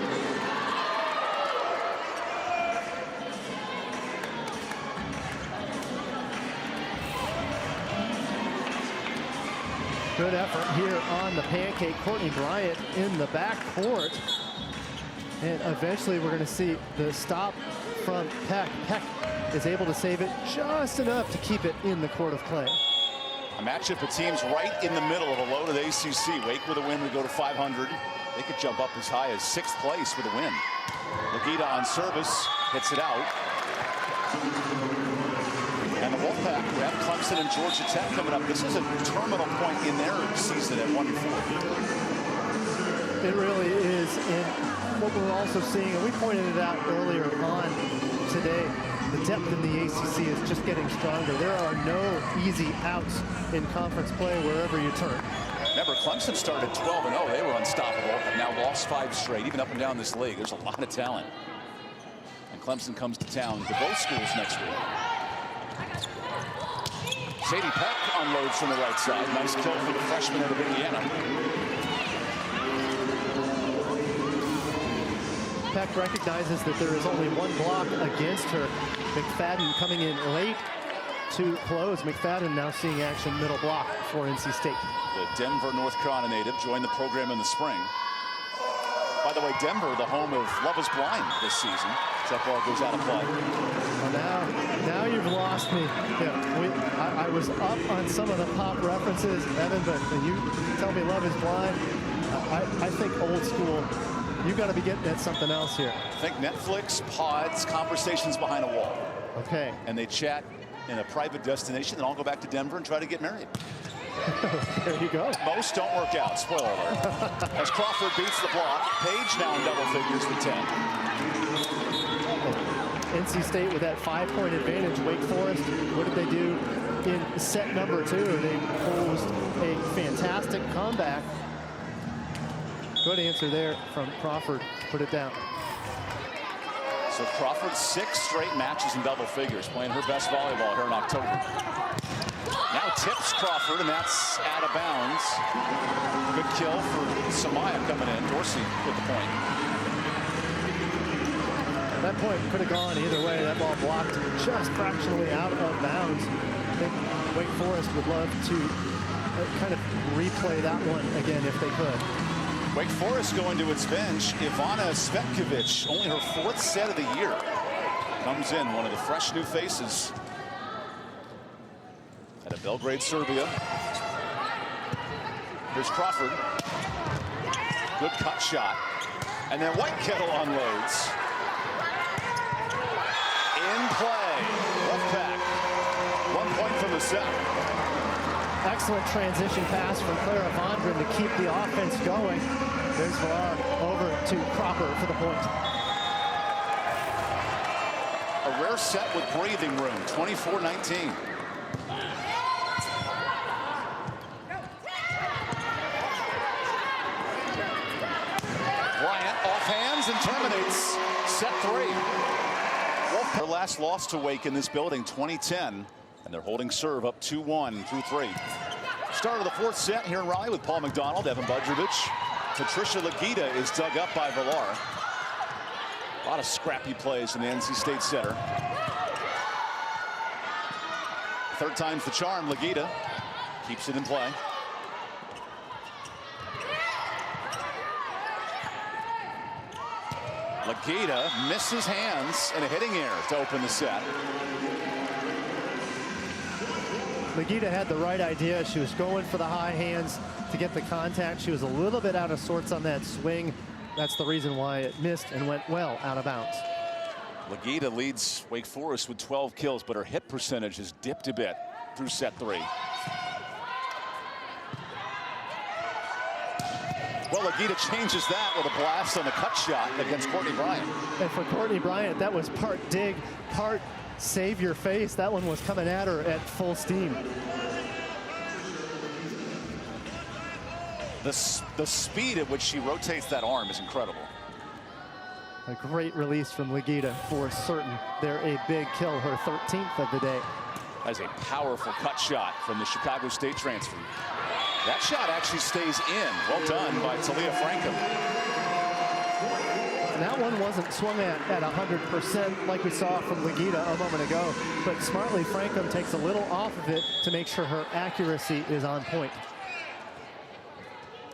Good effort here on the pancake. Courtney Bryant in the backcourt. And eventually we're going to see the stop from Peck. Peck is able to save it just enough to keep it in the court of clay.
A matchup of teams right in the middle of a loaded ACC. Wake with a win would go to 500. They could jump up as high as 6th place with a win. Legita on service, hits it out. And the Wolfpack have Clemson and Georgia Tech coming up. This is a terminal point in their season at 1-4.
It really is. And what we're also seeing, and we pointed it out earlier on today, the depth in the ACC is just getting stronger. There are no easy outs in conference play wherever you turn.
Remember, Clemson started 12-0. They were unstoppable. Have now lost 5 straight, even up and down this league. There's a lot of talent. And Clemson comes to town to both schools next week. Sadie Peck unloads from the right side. Nice kill for the freshman out of Indiana.
Peck recognizes that there is only one block against her. McFadden coming in late to close. McFadden now seeing action middle block for NC State.
The Denver, North Carolina native joined the program in the spring. By the way, Denver, the home of Love is Blind this season. That ball goes out of play.
Well, now you've lost me. Yeah, I was up on some of the pop references, Evan, but you tell me Love is Blind. I think old school. You got to be getting at something else here.
I think Netflix, pods, conversations behind a wall.
Okay.
And they chat in a private destination, then I'll go back to Denver and try to get married.
There you go.
Most don't work out, spoiler alert. As Crawford beats the block, Page now in double figures with 10.
NC State with that 5-point advantage. Wake Forest, what did they do in set number 2? They posed a fantastic comeback. Good answer there from Crawford. Put it down.
So Crawford 6 straight matches in double figures, playing her best volleyball here in October. Now tips Crawford, and that's out of bounds. Good kill for Samaya coming in. Dorsey with the point.
That point could have gone either way. That ball blocked just fractionally out of bounds. I think Wake Forest would love to kind of replay that one again if they could.
Wake Forest going to its bench. Ivana Svetkovic, only her 4th set of the year. Comes in, one of the fresh new faces out of Belgrade, Serbia. Here's Crawford. Good cut shot. And then Whitekettle unloads. In play. Wolfpack. 1 point from the set.
Excellent transition pass from Clara Vondren to keep the offense going. There's Villar over to Cropper for the point.
A rare set with breathing room, 24-19. Bryant off hands and terminates set 3. Their last loss to Wake in this building, 2010. And they're holding serve up 2-1 through 3. Start of the 4th set here in Raleigh with Paul McDonald, Evan Budrovich. Patricia Legita is dug up by Villar. A lot of scrappy plays in the NC State Center. 3rd time's the charm. Legita keeps it in play. Legita misses hands and a hitting error to open the set.
Legita had the right idea. She was going for the high hands to get the contact. She was a little bit out of sorts on that swing. That's the reason why it missed and went well out of bounds.
Legita leads Wake Forest with 12 kills, but her hit percentage has dipped a bit through set 3. Well, Legita changes that with a blast on the cut shot against Courtney Bryant.
And for Courtney Bryant, that was part dig, part save your face. That one was coming at her at full steam.
The speed at which she rotates that arm is incredible.
A great release from Legita for certain. They're a big kill, her 13th of the day.
That's a powerful cut shot from the Chicago State transfer. That shot actually stays in. Well done by Talia Frankham.
And that one wasn't swung at 100% like we saw from Legita a moment ago, but smartly Frankham takes a little off of it to make sure her accuracy is on point.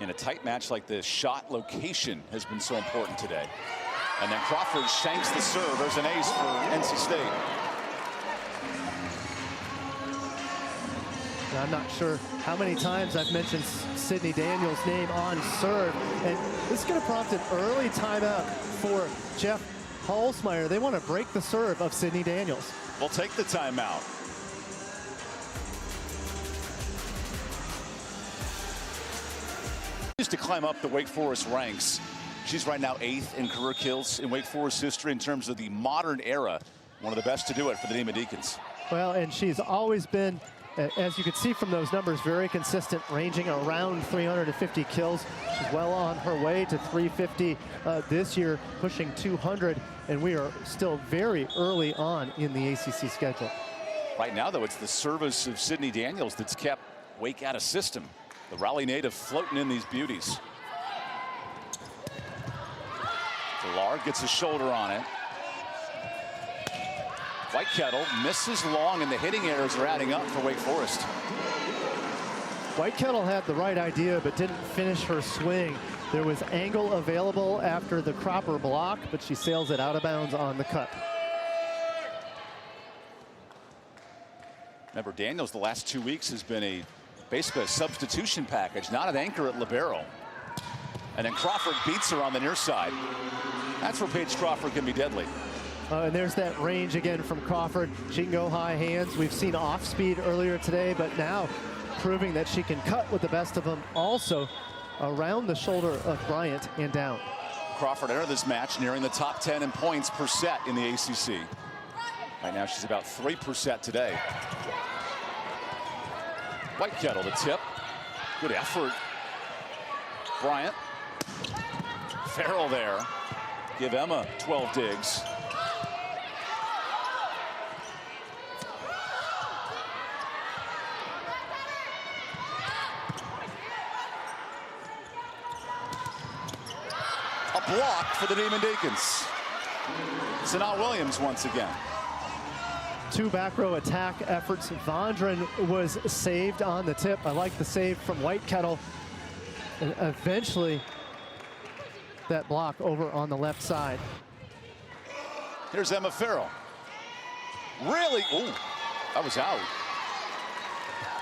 In a tight match like this, shot location has been so important today. And then Crawford shanks the serve. There's an ace for NC State.
Now, I'm not sure how many times I've mentioned Sydney Daniels' name on serve, and this is going to prompt an early timeout for Jeff Holzmeyer. They want to break the serve of Sydney Daniels.
We'll take the timeout. continues to climb up the Wake Forest ranks. She's right now 8th in career kills in Wake Forest history in terms of the modern era. One of the best to do it for the Demon Deacons.
Well, and she's always been, as you can see from those numbers, very consistent, ranging around 350 kills. She's well on her way to 350 this year, pushing 200, and we are still very early on in the ACC schedule.
Right now, though, it's the service of Sydney Daniels that's kept Wake out of system. The Raleigh native floating in these beauties. Villar gets his shoulder on it. Whitekettle misses long, and the hitting errors are adding up for Wake Forest.
Whitekettle had the right idea, but didn't finish her swing. There was angle available after the Cropper block, but she sails it out of bounds on the cut.
Remember, Daniels the last 2 weeks has been basically a substitution package, not an anchor at libero. And then Crawford beats her on the near side. That's where Paige Crawford can be deadly.
And there's that range again from Crawford. She can go high hands. We've seen off speed earlier today, but now proving that she can cut with the best of them, also around the shoulder of Bryant and down.
Crawford entered this match nearing the top 10 in points per set in the ACC. Right now she's about 3 per set today. Whitekettle, the tip. Good effort. Bryant. Farrell there. Give Emma 12 digs. A block for the Demon Deacons. Sanaa Williams once again.
2 back row attack efforts. Vondran was saved on the tip. I like the save from Whitekettle. And eventually, that block over on the left side.
Here's Emma Farrell. Really? Ooh, that was out.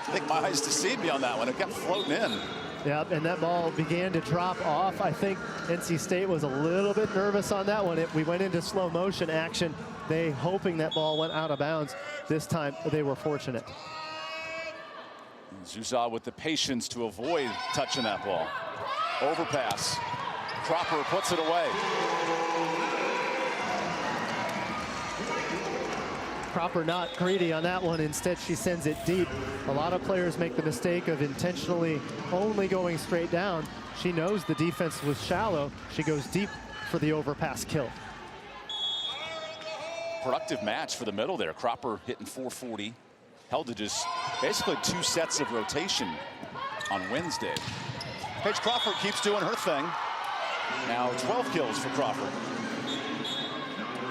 I think my eyes deceived me on that one. It kept floating in.
Yeah, and that ball began to drop off. I think NC State was a little bit nervous on that one. We went into slow motion action. They hoping that ball went out of bounds. This time, they were fortunate.
Zuzah with the patience to avoid touching that ball. Overpass. Cropper puts it away.
Cropper not greedy on that one. Instead, she sends it deep. A lot of players make the mistake of intentionally only going straight down. She knows the defense was shallow. She goes deep for the overpass kill.
Productive match for the middle there. Cropper hitting 440. Held to just basically 2 sets of rotation on Wednesday. Paige Crawford keeps doing her thing. Now 12 kills for Crawford.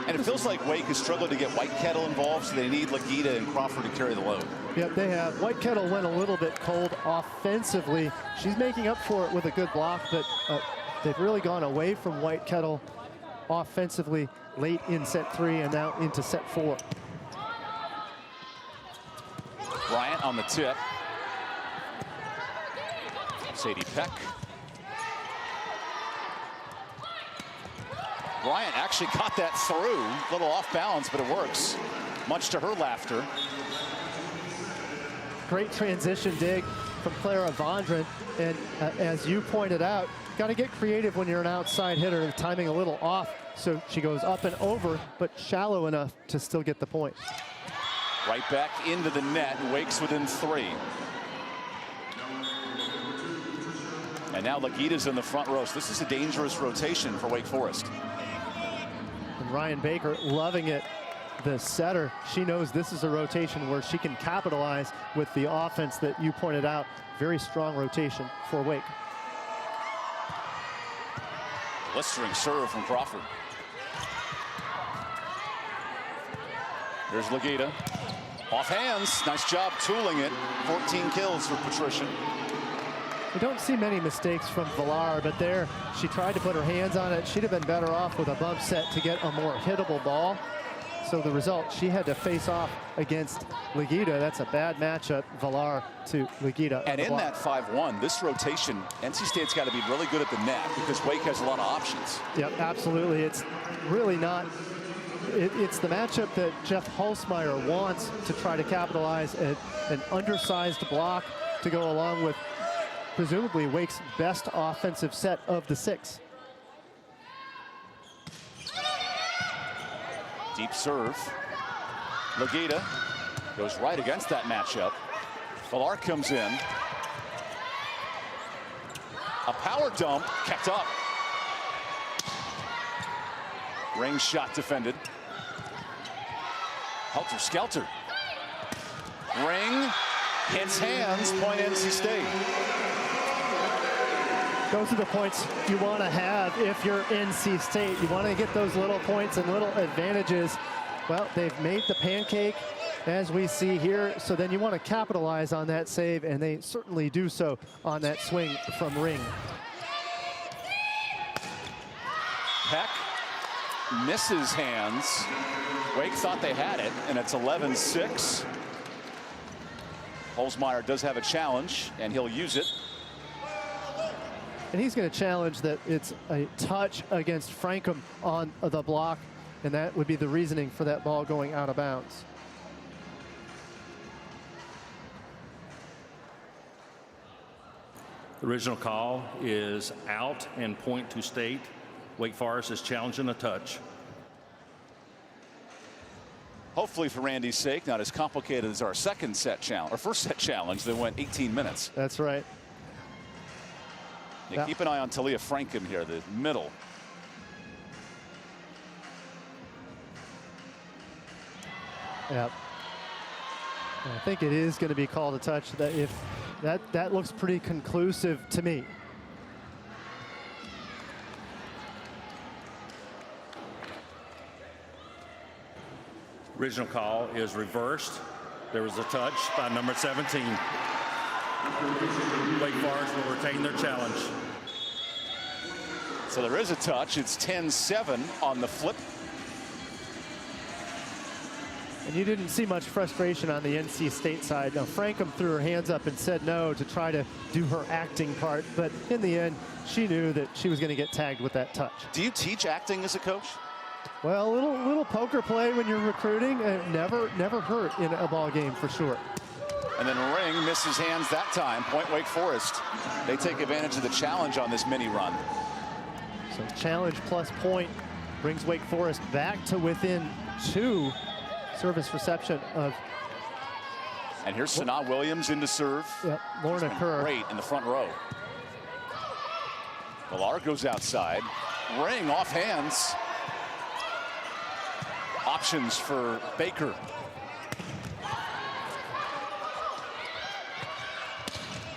And it feels like Wake has struggled to get Whitekettle involved, so they need Legita and Crawford to carry the load.
Yep, they have. Whitekettle went a little bit cold offensively. She's making up for it with a good block, but they've really gone away from Whitekettle offensively late in set 3 and now into set 4.
Bryant on the tip. Sadie Peck. Bryant actually got that through. A little off balance, but it works. Much to her laughter.
Great transition dig from Clara Vondran. And as you pointed out, got to get creative when you're an outside hitter. The timing a little off. So she goes up and over, but shallow enough to still get the point.
Right back into the net. Wake's within 3. And now Legita's in the front row. So this is a dangerous rotation for Wake Forest.
And Ryan Baker loving it. The setter, she knows this is a rotation where she can capitalize with the offense that you pointed out. Very strong rotation for Wake.
Blistering serve from Crawford. Here's Legita. Off hands. Nice job tooling it. 14 kills for Patricia.
We don't see many mistakes from Villar, but there she tried to put her hands on it. She'd have been better off with a bump set to get a more hittable ball. So the result, she had to face off against Legita. That's a bad matchup, Villar to Legita.
And in that 5-1, this rotation, NC State's got to be really good at the net because Wake has a lot of options.
Yep, absolutely. It's really not. It's the matchup that Jeff Holzmeier wants to try to capitalize at an undersized block to go along with presumably Wake's best offensive set of the 6.
Deep serve. Legita goes right against that matchup. Villar comes in. A power dump kept up. Ring shot defended. Helter Skelter. Ring hits hands, point NC State.
Those are the points you want to have if you're NC State. You want to get those little points and little advantages. Well, they've made the pancake, as we see here, so then you want to capitalize on that save, and they certainly do so on that swing from Ring.
Peck misses hands. Wake thought they had it, and it's 11-6. Holzmeyer does have a challenge, and he'll use it.
And he's going to challenge that it's a touch against Frankham on the block, and that would be the reasoning for that ball going out of bounds.
The original call is out and point to State. Wake Forest is challenging a touch.
Hopefully for Randy's sake, not as complicated as our second set challenge, or first set challenge that went 18 minutes.
That's right.
Yeah, keep an eye on Talia Frankham here, the middle.
Yeah. I think it is going to be called a touch. That if that looks pretty conclusive to me.
Original call is reversed. There was a touch by number 17. Wake Forest will retain their challenge.
So there is a touch. It's 10-7 on the flip.
And you didn't see much frustration on the NC State side. Now, Frankham threw her hands up and said no to try to do her acting part, but in the end, she knew that she was going to get tagged with that touch.
Do you teach acting as a coach?
Well, a little poker play when you're recruiting, never hurt in a ball game for sure.
And then Ring misses hands that time. Point Wake Forest. They take advantage of the challenge on this mini run.
So challenge plus point brings Wake Forest back to within 2. Service reception of.
And here's Sanaa Williams in to serve.
Yep, Lorna Kerr.
Great in the front row. Villar goes outside. Ring off hands. Options for Baker.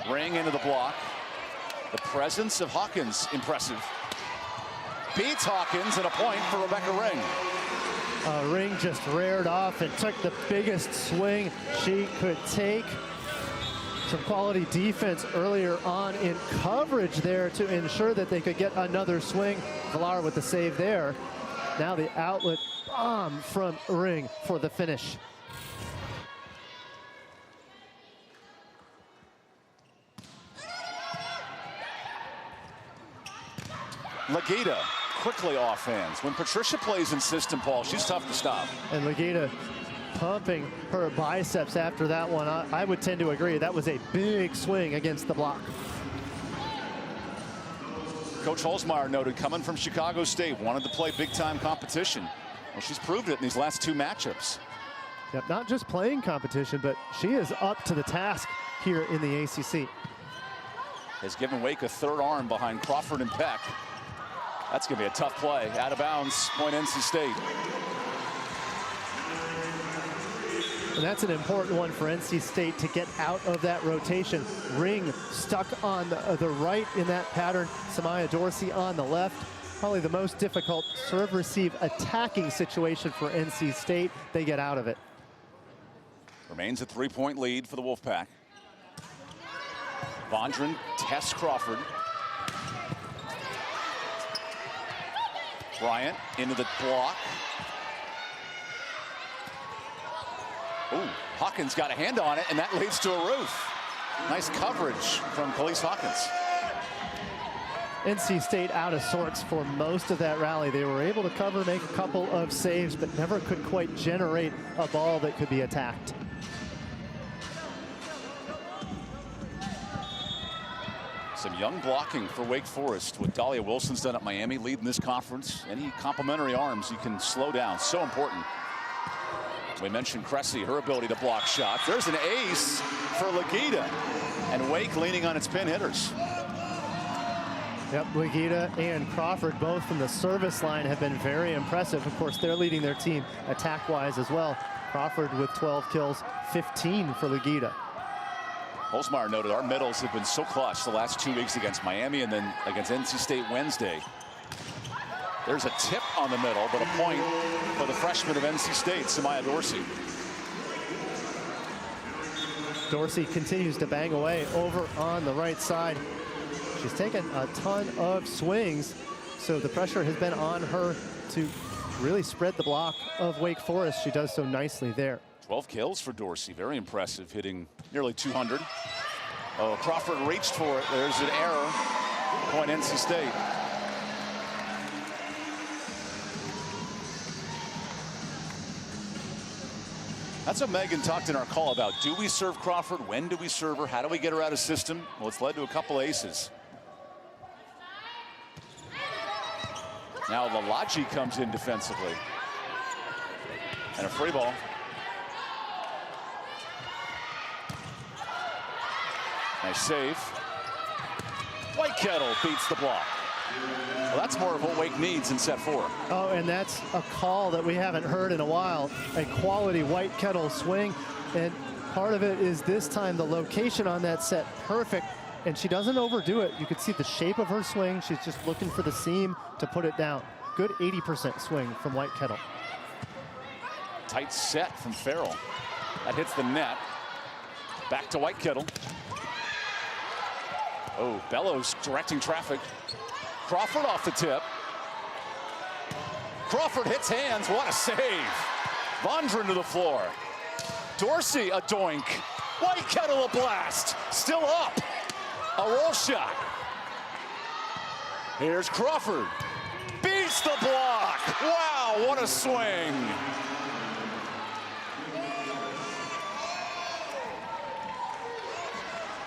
Ring into the block. The presence of Hawkins impressive. Beats Hawkins and a point for Rebecca Ring.
Ring just reared off and took the biggest swing she could take. Some quality defense earlier on in coverage there to ensure that they could get another swing. Villar with the save there. Now the outlet bomb from Ring for the finish.
Legita quickly off hands. When Patricia plays in system, Paul, she's tough to stop.
And Legita pumping her biceps after that one. I would tend to agree. That was a big swing against the block.
Coach Holzmeyer noted coming from Chicago State, wanted to play big-time competition. Well, she's proved it in these last 2 matchups.
Yep, not just playing competition, but she is up to the task here in the ACC.
Has given Wake a third arm behind Crawford and Peck. That's going to be a tough play. Out of bounds, point NC State.
And that's an important one for NC State to get out of that rotation. Ring stuck on the right in that pattern. Samaya Dorsey on the left. Probably the most difficult serve-receive attacking situation for NC State. They get out of it.
Remains a 3-point lead for the Wolfpack. Vondran tests Crawford. Bryant into the block. Ooh, Hawkins got a hand on it, and that leads to a roof. Nice coverage from Khalees Hawkins.
NC State out of sorts for most of that rally. They were able to cover, make a couple of saves, but never could quite generate a ball that could be attacked.
Some young blocking for Wake Forest. What Dahlia Wilson's done at Miami, leading this conference. Any complimentary arms you can slow down. So important. We mentioned Cressy, her ability to block shots. There's an ace for Legita. And Wake leaning on its pin hitters.
Yep, Legita and Crawford, both from the service line, have been very impressive. Of course, they're leading their team attack-wise as well. Crawford with 12 kills, 15 for Legita.
Holzmeyer noted our middles have been so clutch the last 2 weeks against Miami and then against NC State Wednesday. There's a tip on the middle, but a point for the freshman of NC State, Samaya Dorsey.
Dorsey continues to bang away over on the right side. She's taken a ton of swings, so the pressure has been on her to really spread the block of Wake Forest. She does so nicely there.
12 kills for Dorsey, very impressive, hitting nearly 200. Oh, Crawford reached for it. There's an error. Point NC State. That's what Megan talked in our call about. Do we serve Crawford? When do we serve her? How do we get her out of system? Well, it's led to a couple aces. Now Lalaji comes in defensively. And a free ball. Nice save. Whitekettle beats the block. Well, that's more of what Wake needs in set 4.
Oh, and that's a call that we haven't heard in a while. A quality Whitekettle swing. And part of it is this time the location on that set perfect. And she doesn't overdo it. You can see the shape of her swing. She's just looking for the seam to put it down. Good 80% swing from Whitekettle.
Tight set from Farrell. That hits the net. Back to Whitekettle. Oh, Bellows directing traffic. Crawford off the tip. Crawford hits hands. What a save. Vondran to the floor. Dorsey a doink. Whitekettle a blast. Still up. A roll shot. Here's Crawford. Beats the block. Wow, what a swing.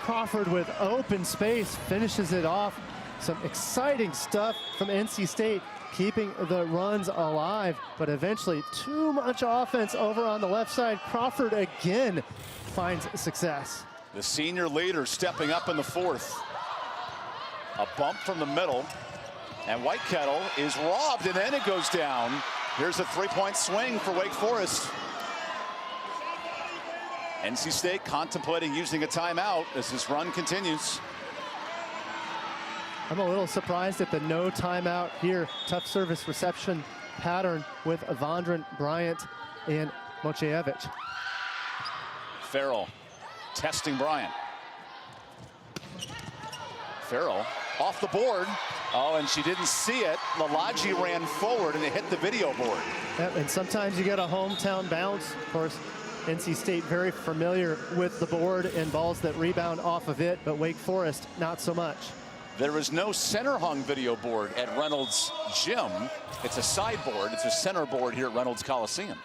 Crawford with open space finishes it off. Some exciting stuff from NC State, keeping the runs alive, but eventually too much offense over on the left side. Crawford again finds success.
The senior leader stepping up in the 4th. A bump from the middle, and Whitekettle is robbed, and then it goes down. Here's a 3-point swing for Wake Forest. NC State contemplating using a timeout as this run continues.
I'm a little surprised at the no timeout here. Tough service reception pattern with Vondran, Bryant, and Mochejevich.
Farrell testing Bryant. Farrell off the board. Oh, and she didn't see it. Lalaji ran forward and it hit the video board.
Yep, and sometimes you get a hometown bounce. Of course, NC State very familiar with the board and balls that rebound off of it, but Wake Forest not so much.
There is no center hung video board at Reynolds Gym. It's a sideboard. It's a center board here at Reynolds Coliseum.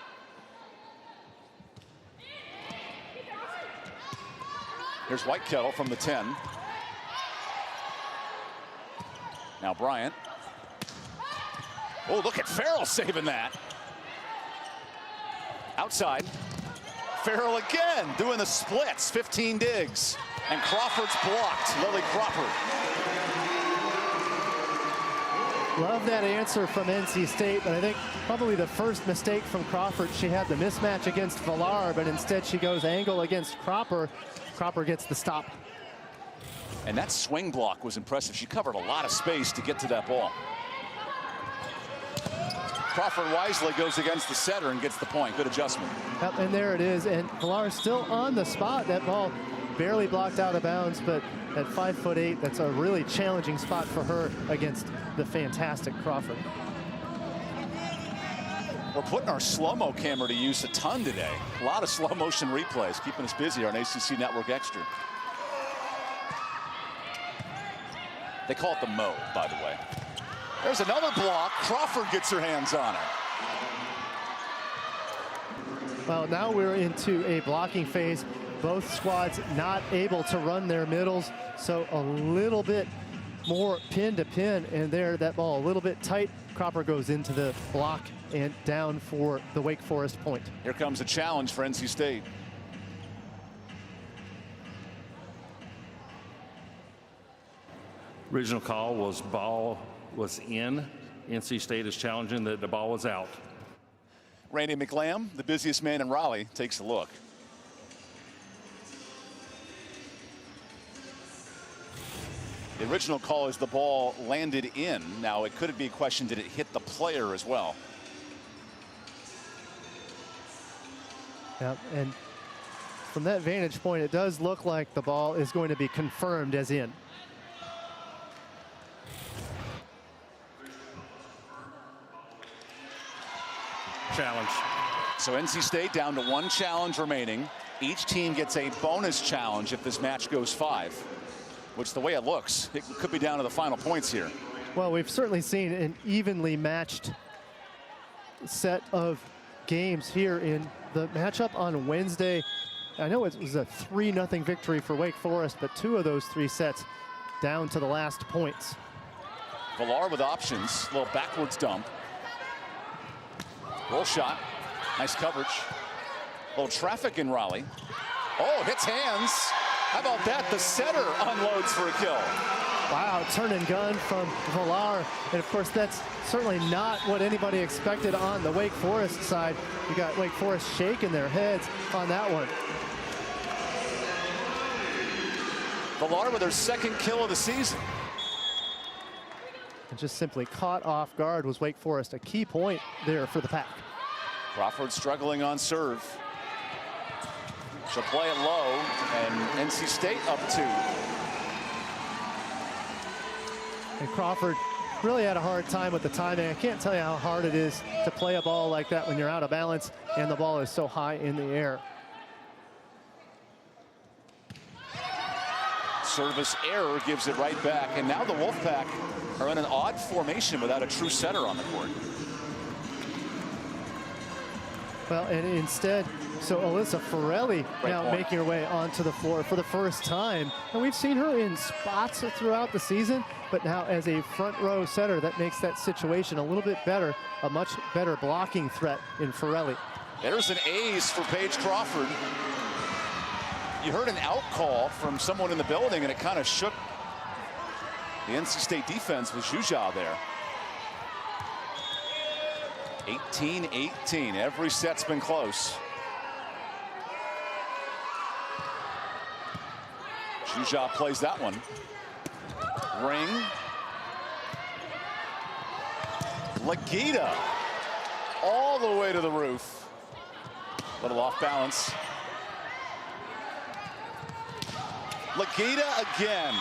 Here's Whitekettle from the 10. Now Bryant. Oh, look at Farrell saving that. Outside. Farrell again doing the splits, 15 digs. And Crawford's blocked, Lily Crawford.
Love that answer from NC State, but I think probably the first mistake from Crawford, she had the mismatch against Villar, but instead she goes angle against Cropper. Cropper gets the stop.
And that swing block was impressive. She covered a lot of space to get to that ball. Crawford wisely goes against the setter and gets the point. Good adjustment.
Yep, and there it is. And Villar still on the spot. That ball barely blocked out of bounds, but at 5'8", that's a really challenging spot for her against the fantastic Crawford.
We're putting our slow-mo camera to use a ton today. A lot of slow motion replays, keeping us busy on ACC Network Extra. They call it the Mo, by the way. There's another block. Crawford gets her hands on it.
Well, now we're into a blocking phase Both squads not able to run their middles, so a little bit more pin to pin, and there that ball a little bit tight. Cropper goes into the block and down for the Wake Forest point.
Here comes a challenge for NC State.
Original call was ball was in. NC State is challenging that the ball was out.
Randy McLam, the busiest man in Raleigh, takes a look. The original call is the ball landed in. Now, it could be a question, did it hit the player as well?
Yep, and from that vantage point, it does look like the ball is going to be confirmed as in.
Challenge.
So NC State down to 1 challenge remaining. Each team gets a bonus challenge if this match goes 5, which the way it looks, it could be down to the final points here.
Well, we've certainly seen an evenly matched set of games here in the matchup on Wednesday. I know it was a 3-0 victory for Wake Forest, but 2 of those 3 sets down to the last points.
Villar with options, a little backwards dump. Roll shot, nice coverage. A little traffic in Raleigh. Oh, hits hands. How about that? The setter unloads for a kill.
Wow, turn and gun from Villar. And of course, that's certainly not what anybody expected on the Wake Forest side. You got Wake Forest shaking their heads on that one.
Villar with her 2nd kill of the season.
And just simply caught off guard was Wake Forest. A key point there for the Pack.
Crawford struggling on serve. She'll play it low, and NC State up 2.
And Crawford really had a hard time with the timing. I can't tell you how hard it is to play a ball like that when you're out of balance and the ball is so high in the air.
Service error gives it right back, and now the Wolfpack are in an odd formation without a true setter on the court.
Well, and instead, so Alyssa Forelli now
point.
making her way onto the floor for the first time. And we've seen her in spots throughout the season, but now as a front row setter, that makes that situation a little bit better, a much better blocking threat in Forelli.
There's an ace for Paige Crawford. You heard an out call from someone in the building, and it kind of shook the NC State defense with Zhuzha there. 18-18. Every set's been close. Zhuzha plays that one. Ring. Legita all the way to the roof. Little off balance. Legita again.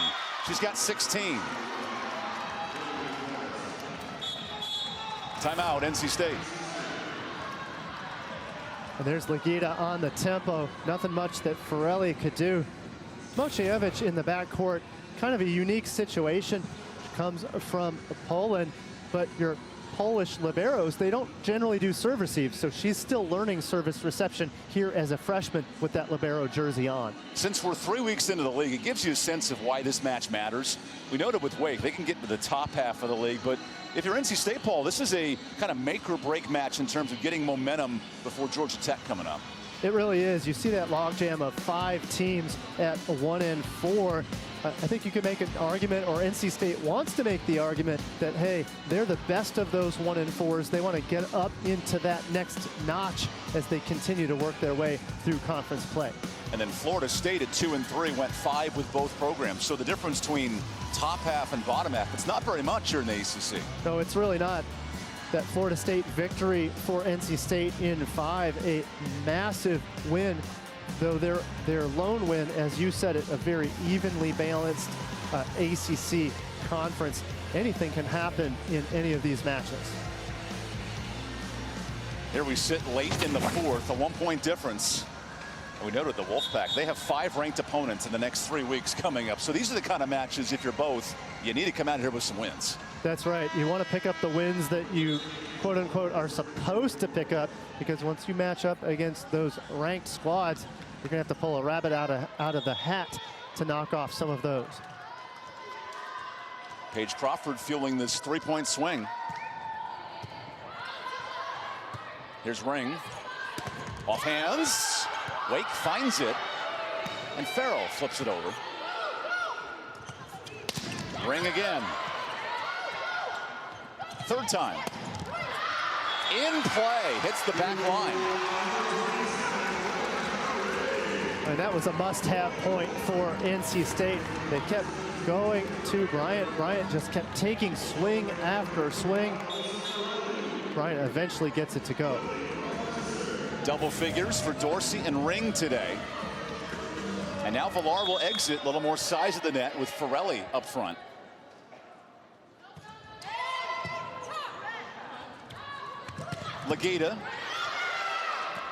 She's got 16. Timeout, NC State.
And there's Legita on the tempo. Nothing much that Forelli could do. Mociewicz in the backcourt, kind of a unique situation. Comes from Poland, but your Polish liberos, they don't generally do serve receive, so she's still learning service reception here as a freshman with that libero jersey on.
Since we're 3 weeks into the league, it gives you a sense of why this match matters. We noted with Wake, they can get to the top half of the league, but if you're NC State, Paul, this is a kind of make or break match in terms of getting momentum before Georgia Tech coming up.
It really is. You see that logjam of 5 teams at 1 and 4. I think you could make an argument, or NC State wants to make the argument that, hey, they're the best of those 1 and 4s. They want to get up into that next notch as they continue to work their way through conference play.
And then Florida State at 2 and 3 went 5 with both programs. So the difference between top half and bottom half, it's not very much here in the ACC.
No, it's really not. That Florida State victory for NC State in 5, a massive win, though their lone win, as you said it, a very evenly balanced ACC conference. Anything can happen in any of these matches.
Here we sit late in the 4th, a 1-point difference. And we noted the Wolfpack, they have 5 ranked opponents in the next 3 weeks coming up. So these are the kind of matches, if you're both, you need to come out here with some wins.
That's right. You want to pick up the wins that you, quote unquote, are supposed to pick up, because once you match up against those ranked squads, You're gonna have to pull a rabbit out of the hat to knock off some of those.
Paige Crawford fueling this three-point swing. Here's Ring. Off hands. Wake finds it. And Farrell flips it over. Ring again. Third time. In play. Hits the back line.
And that was a must-have point for NC State. They kept going to Bryant. Bryant just kept taking swing after swing. Bryant eventually gets it to go.
Double figures for Dorsey and Ring today. And now Villar will exit, a little more size of the net with Forelli up front. Legita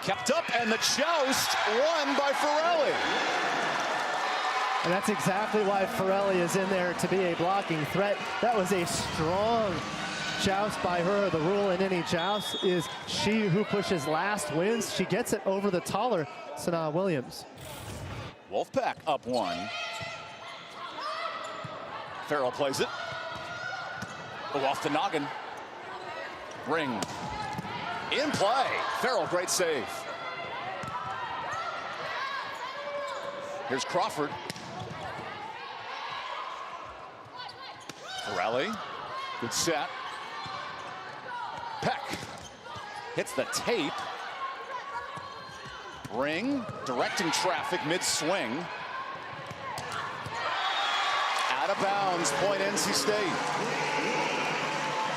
kept up, and the joust won by Forelli.
And that's exactly why Forelli is in there, to be a blocking threat. That was a strong joust by her. The rule in any joust is she who pushes last wins. She gets it over the taller Sanaa Williams.
Wolfpack up one. Farrell plays it. Oh, off the noggin. Ring. In play. Farrell, great save. Here's Crawford. Forelli. Good set. Peck hits the tape. Ring directing traffic mid-swing. Out of bounds, point NC State.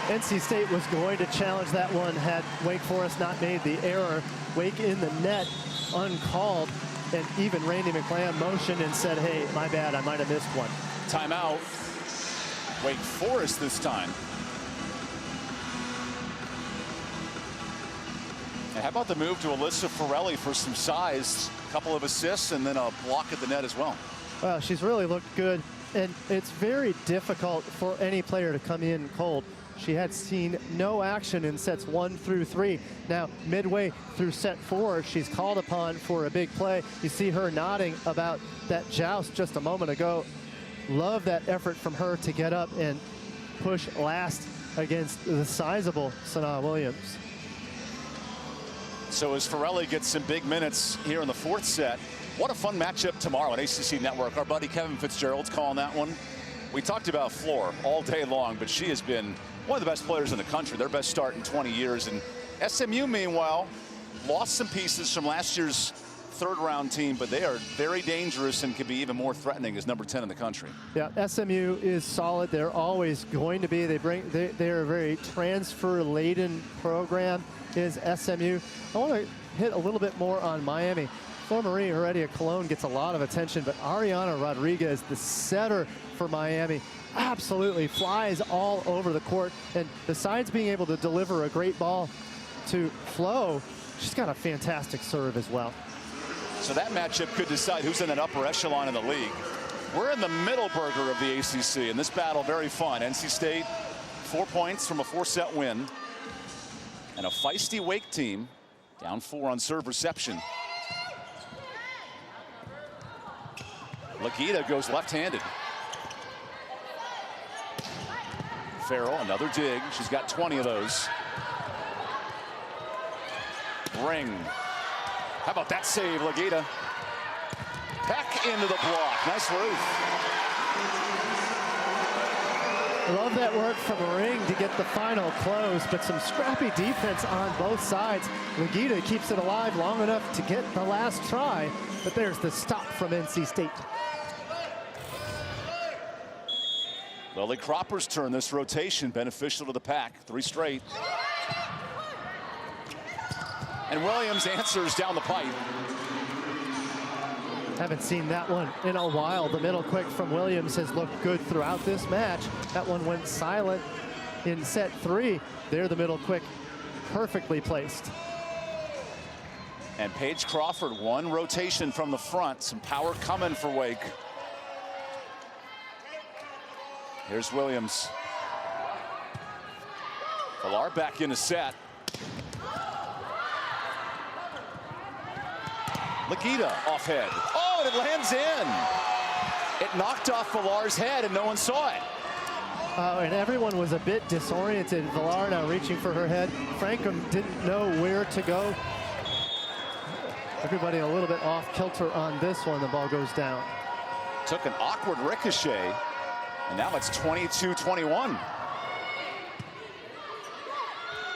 NC State was going to challenge that one had Wake Forest not made the error. Wake in the net, uncalled, and even Randy McLeod motioned and said, hey, my bad, I might have missed one.
Timeout. Wake Forest this time. And how about the move to Alyssa Forelli for some size, a couple of assists, and then a block at the net as well.
Well, she's really looked good, and it's very difficult for any player to come in cold. She had seen no action in sets 1 through 3. Now, midway through set 4, she's called upon for a big play. You see her nodding about that joust just a moment ago. Love that effort from her to get up and push last against the sizable Sanaa Williams.
So as Forelli gets some big minutes here in the fourth set, what a fun matchup tomorrow on ACC Network. Our buddy Kevin Fitzgerald's calling that one. We talked about Floor all day long, but she has been one of the best players in the country, their best start in 20 years. And SMU, meanwhile, lost some pieces from last year's third-round team, but they are very dangerous and could be even more threatening as number 10 in the country.
Yeah, SMU is solid. They're always going to be. They're a very transfer-laden program, is SMU. I want to hit a little bit more on Miami. Flor Marie Heredia-Cologne gets a lot of attention, but Ariana Rodriguez, the setter for Miami, absolutely flies all over the court. And besides being able to deliver a great ball to Flo, she's got a fantastic serve as well.
So that matchup could decide who's in an upper echelon in the league. We're in the middle burger of the ACC, and this battle very fun. NC State, 4 points from a 4-set win. And a feisty Wake team, down 4 on serve reception. Legita goes left-handed. Farrell, another dig. She's got 20 of those. Ring. How about that save, Legita? Peck into the block. Nice roof.
Love that work from Ring to get the final close, but some scrappy defense on both sides. Legita keeps it alive long enough to get the last try, but there's the stop from NC State.
Lily Cropper's turn, this rotation beneficial to the Pack. 3 straight. And Williams answers down the pipe.
Haven't seen that one in a while. The middle quick from Williams has looked good throughout this match. That one went silent in set 3. There, the middle quick perfectly placed.
And Paige Crawford, 1 rotation from the front. Some power coming for Wake. Here's Williams. Villar back in a set. Legita off head. Oh, and it lands in. It knocked off Villar's head and no one saw it.
And everyone was a bit disoriented. Villar now reaching for her head. Frankham didn't know where to go. Everybody a little bit off kilter on this one. The ball goes down.
Took an awkward ricochet, and now it's 22-21.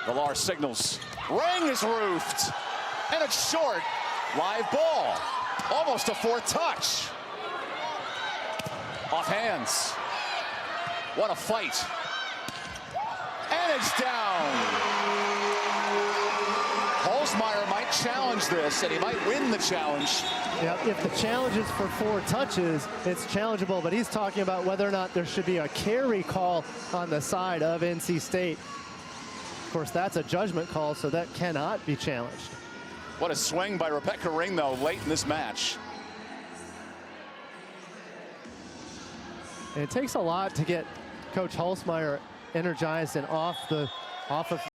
Villar signals. Ring is roofed, and it's short. Live ball. Almost a fourth touch. Off hands. What a fight. And it's down. Holzmeyer might challenge this, and he might win the challenge.
Yeah, if the challenge is for 4 touches, it's challengeable, but he's talking about whether or not there should be a carry call on the side of NC State. Of course, that's a judgment call, so that cannot be challenged.
What a swing by Rebecca Ring, though, late in this match.
And it takes a lot to get Coach Holzmeyer energized and off of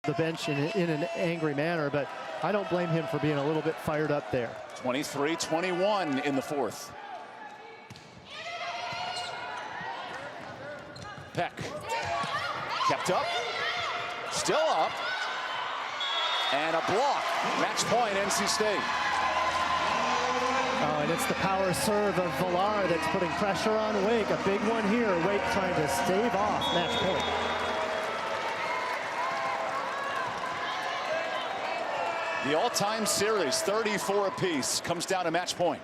the bench in an angry manner, but I don't blame him for being a little bit fired up there.
23-21 in the fourth. Peck kept up, still up, and a block. Match point, NC State.
Oh, and it's the power serve of Villar that's putting pressure on Wake. A big one here. Wake trying to stave off match point.
The all-time series, 34 apiece, comes down to match point.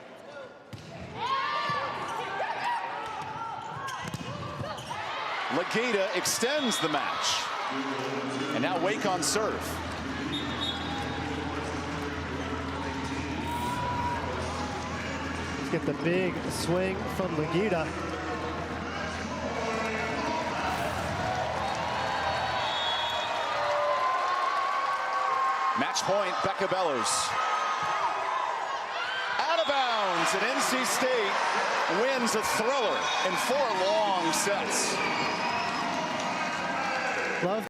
Legita extends the match. And now Wake on serve.
Let's get the big swing from Legita.
Match point, Becca Bellows. Out of bounds, and NC State wins a thriller in 4 long sets.
Love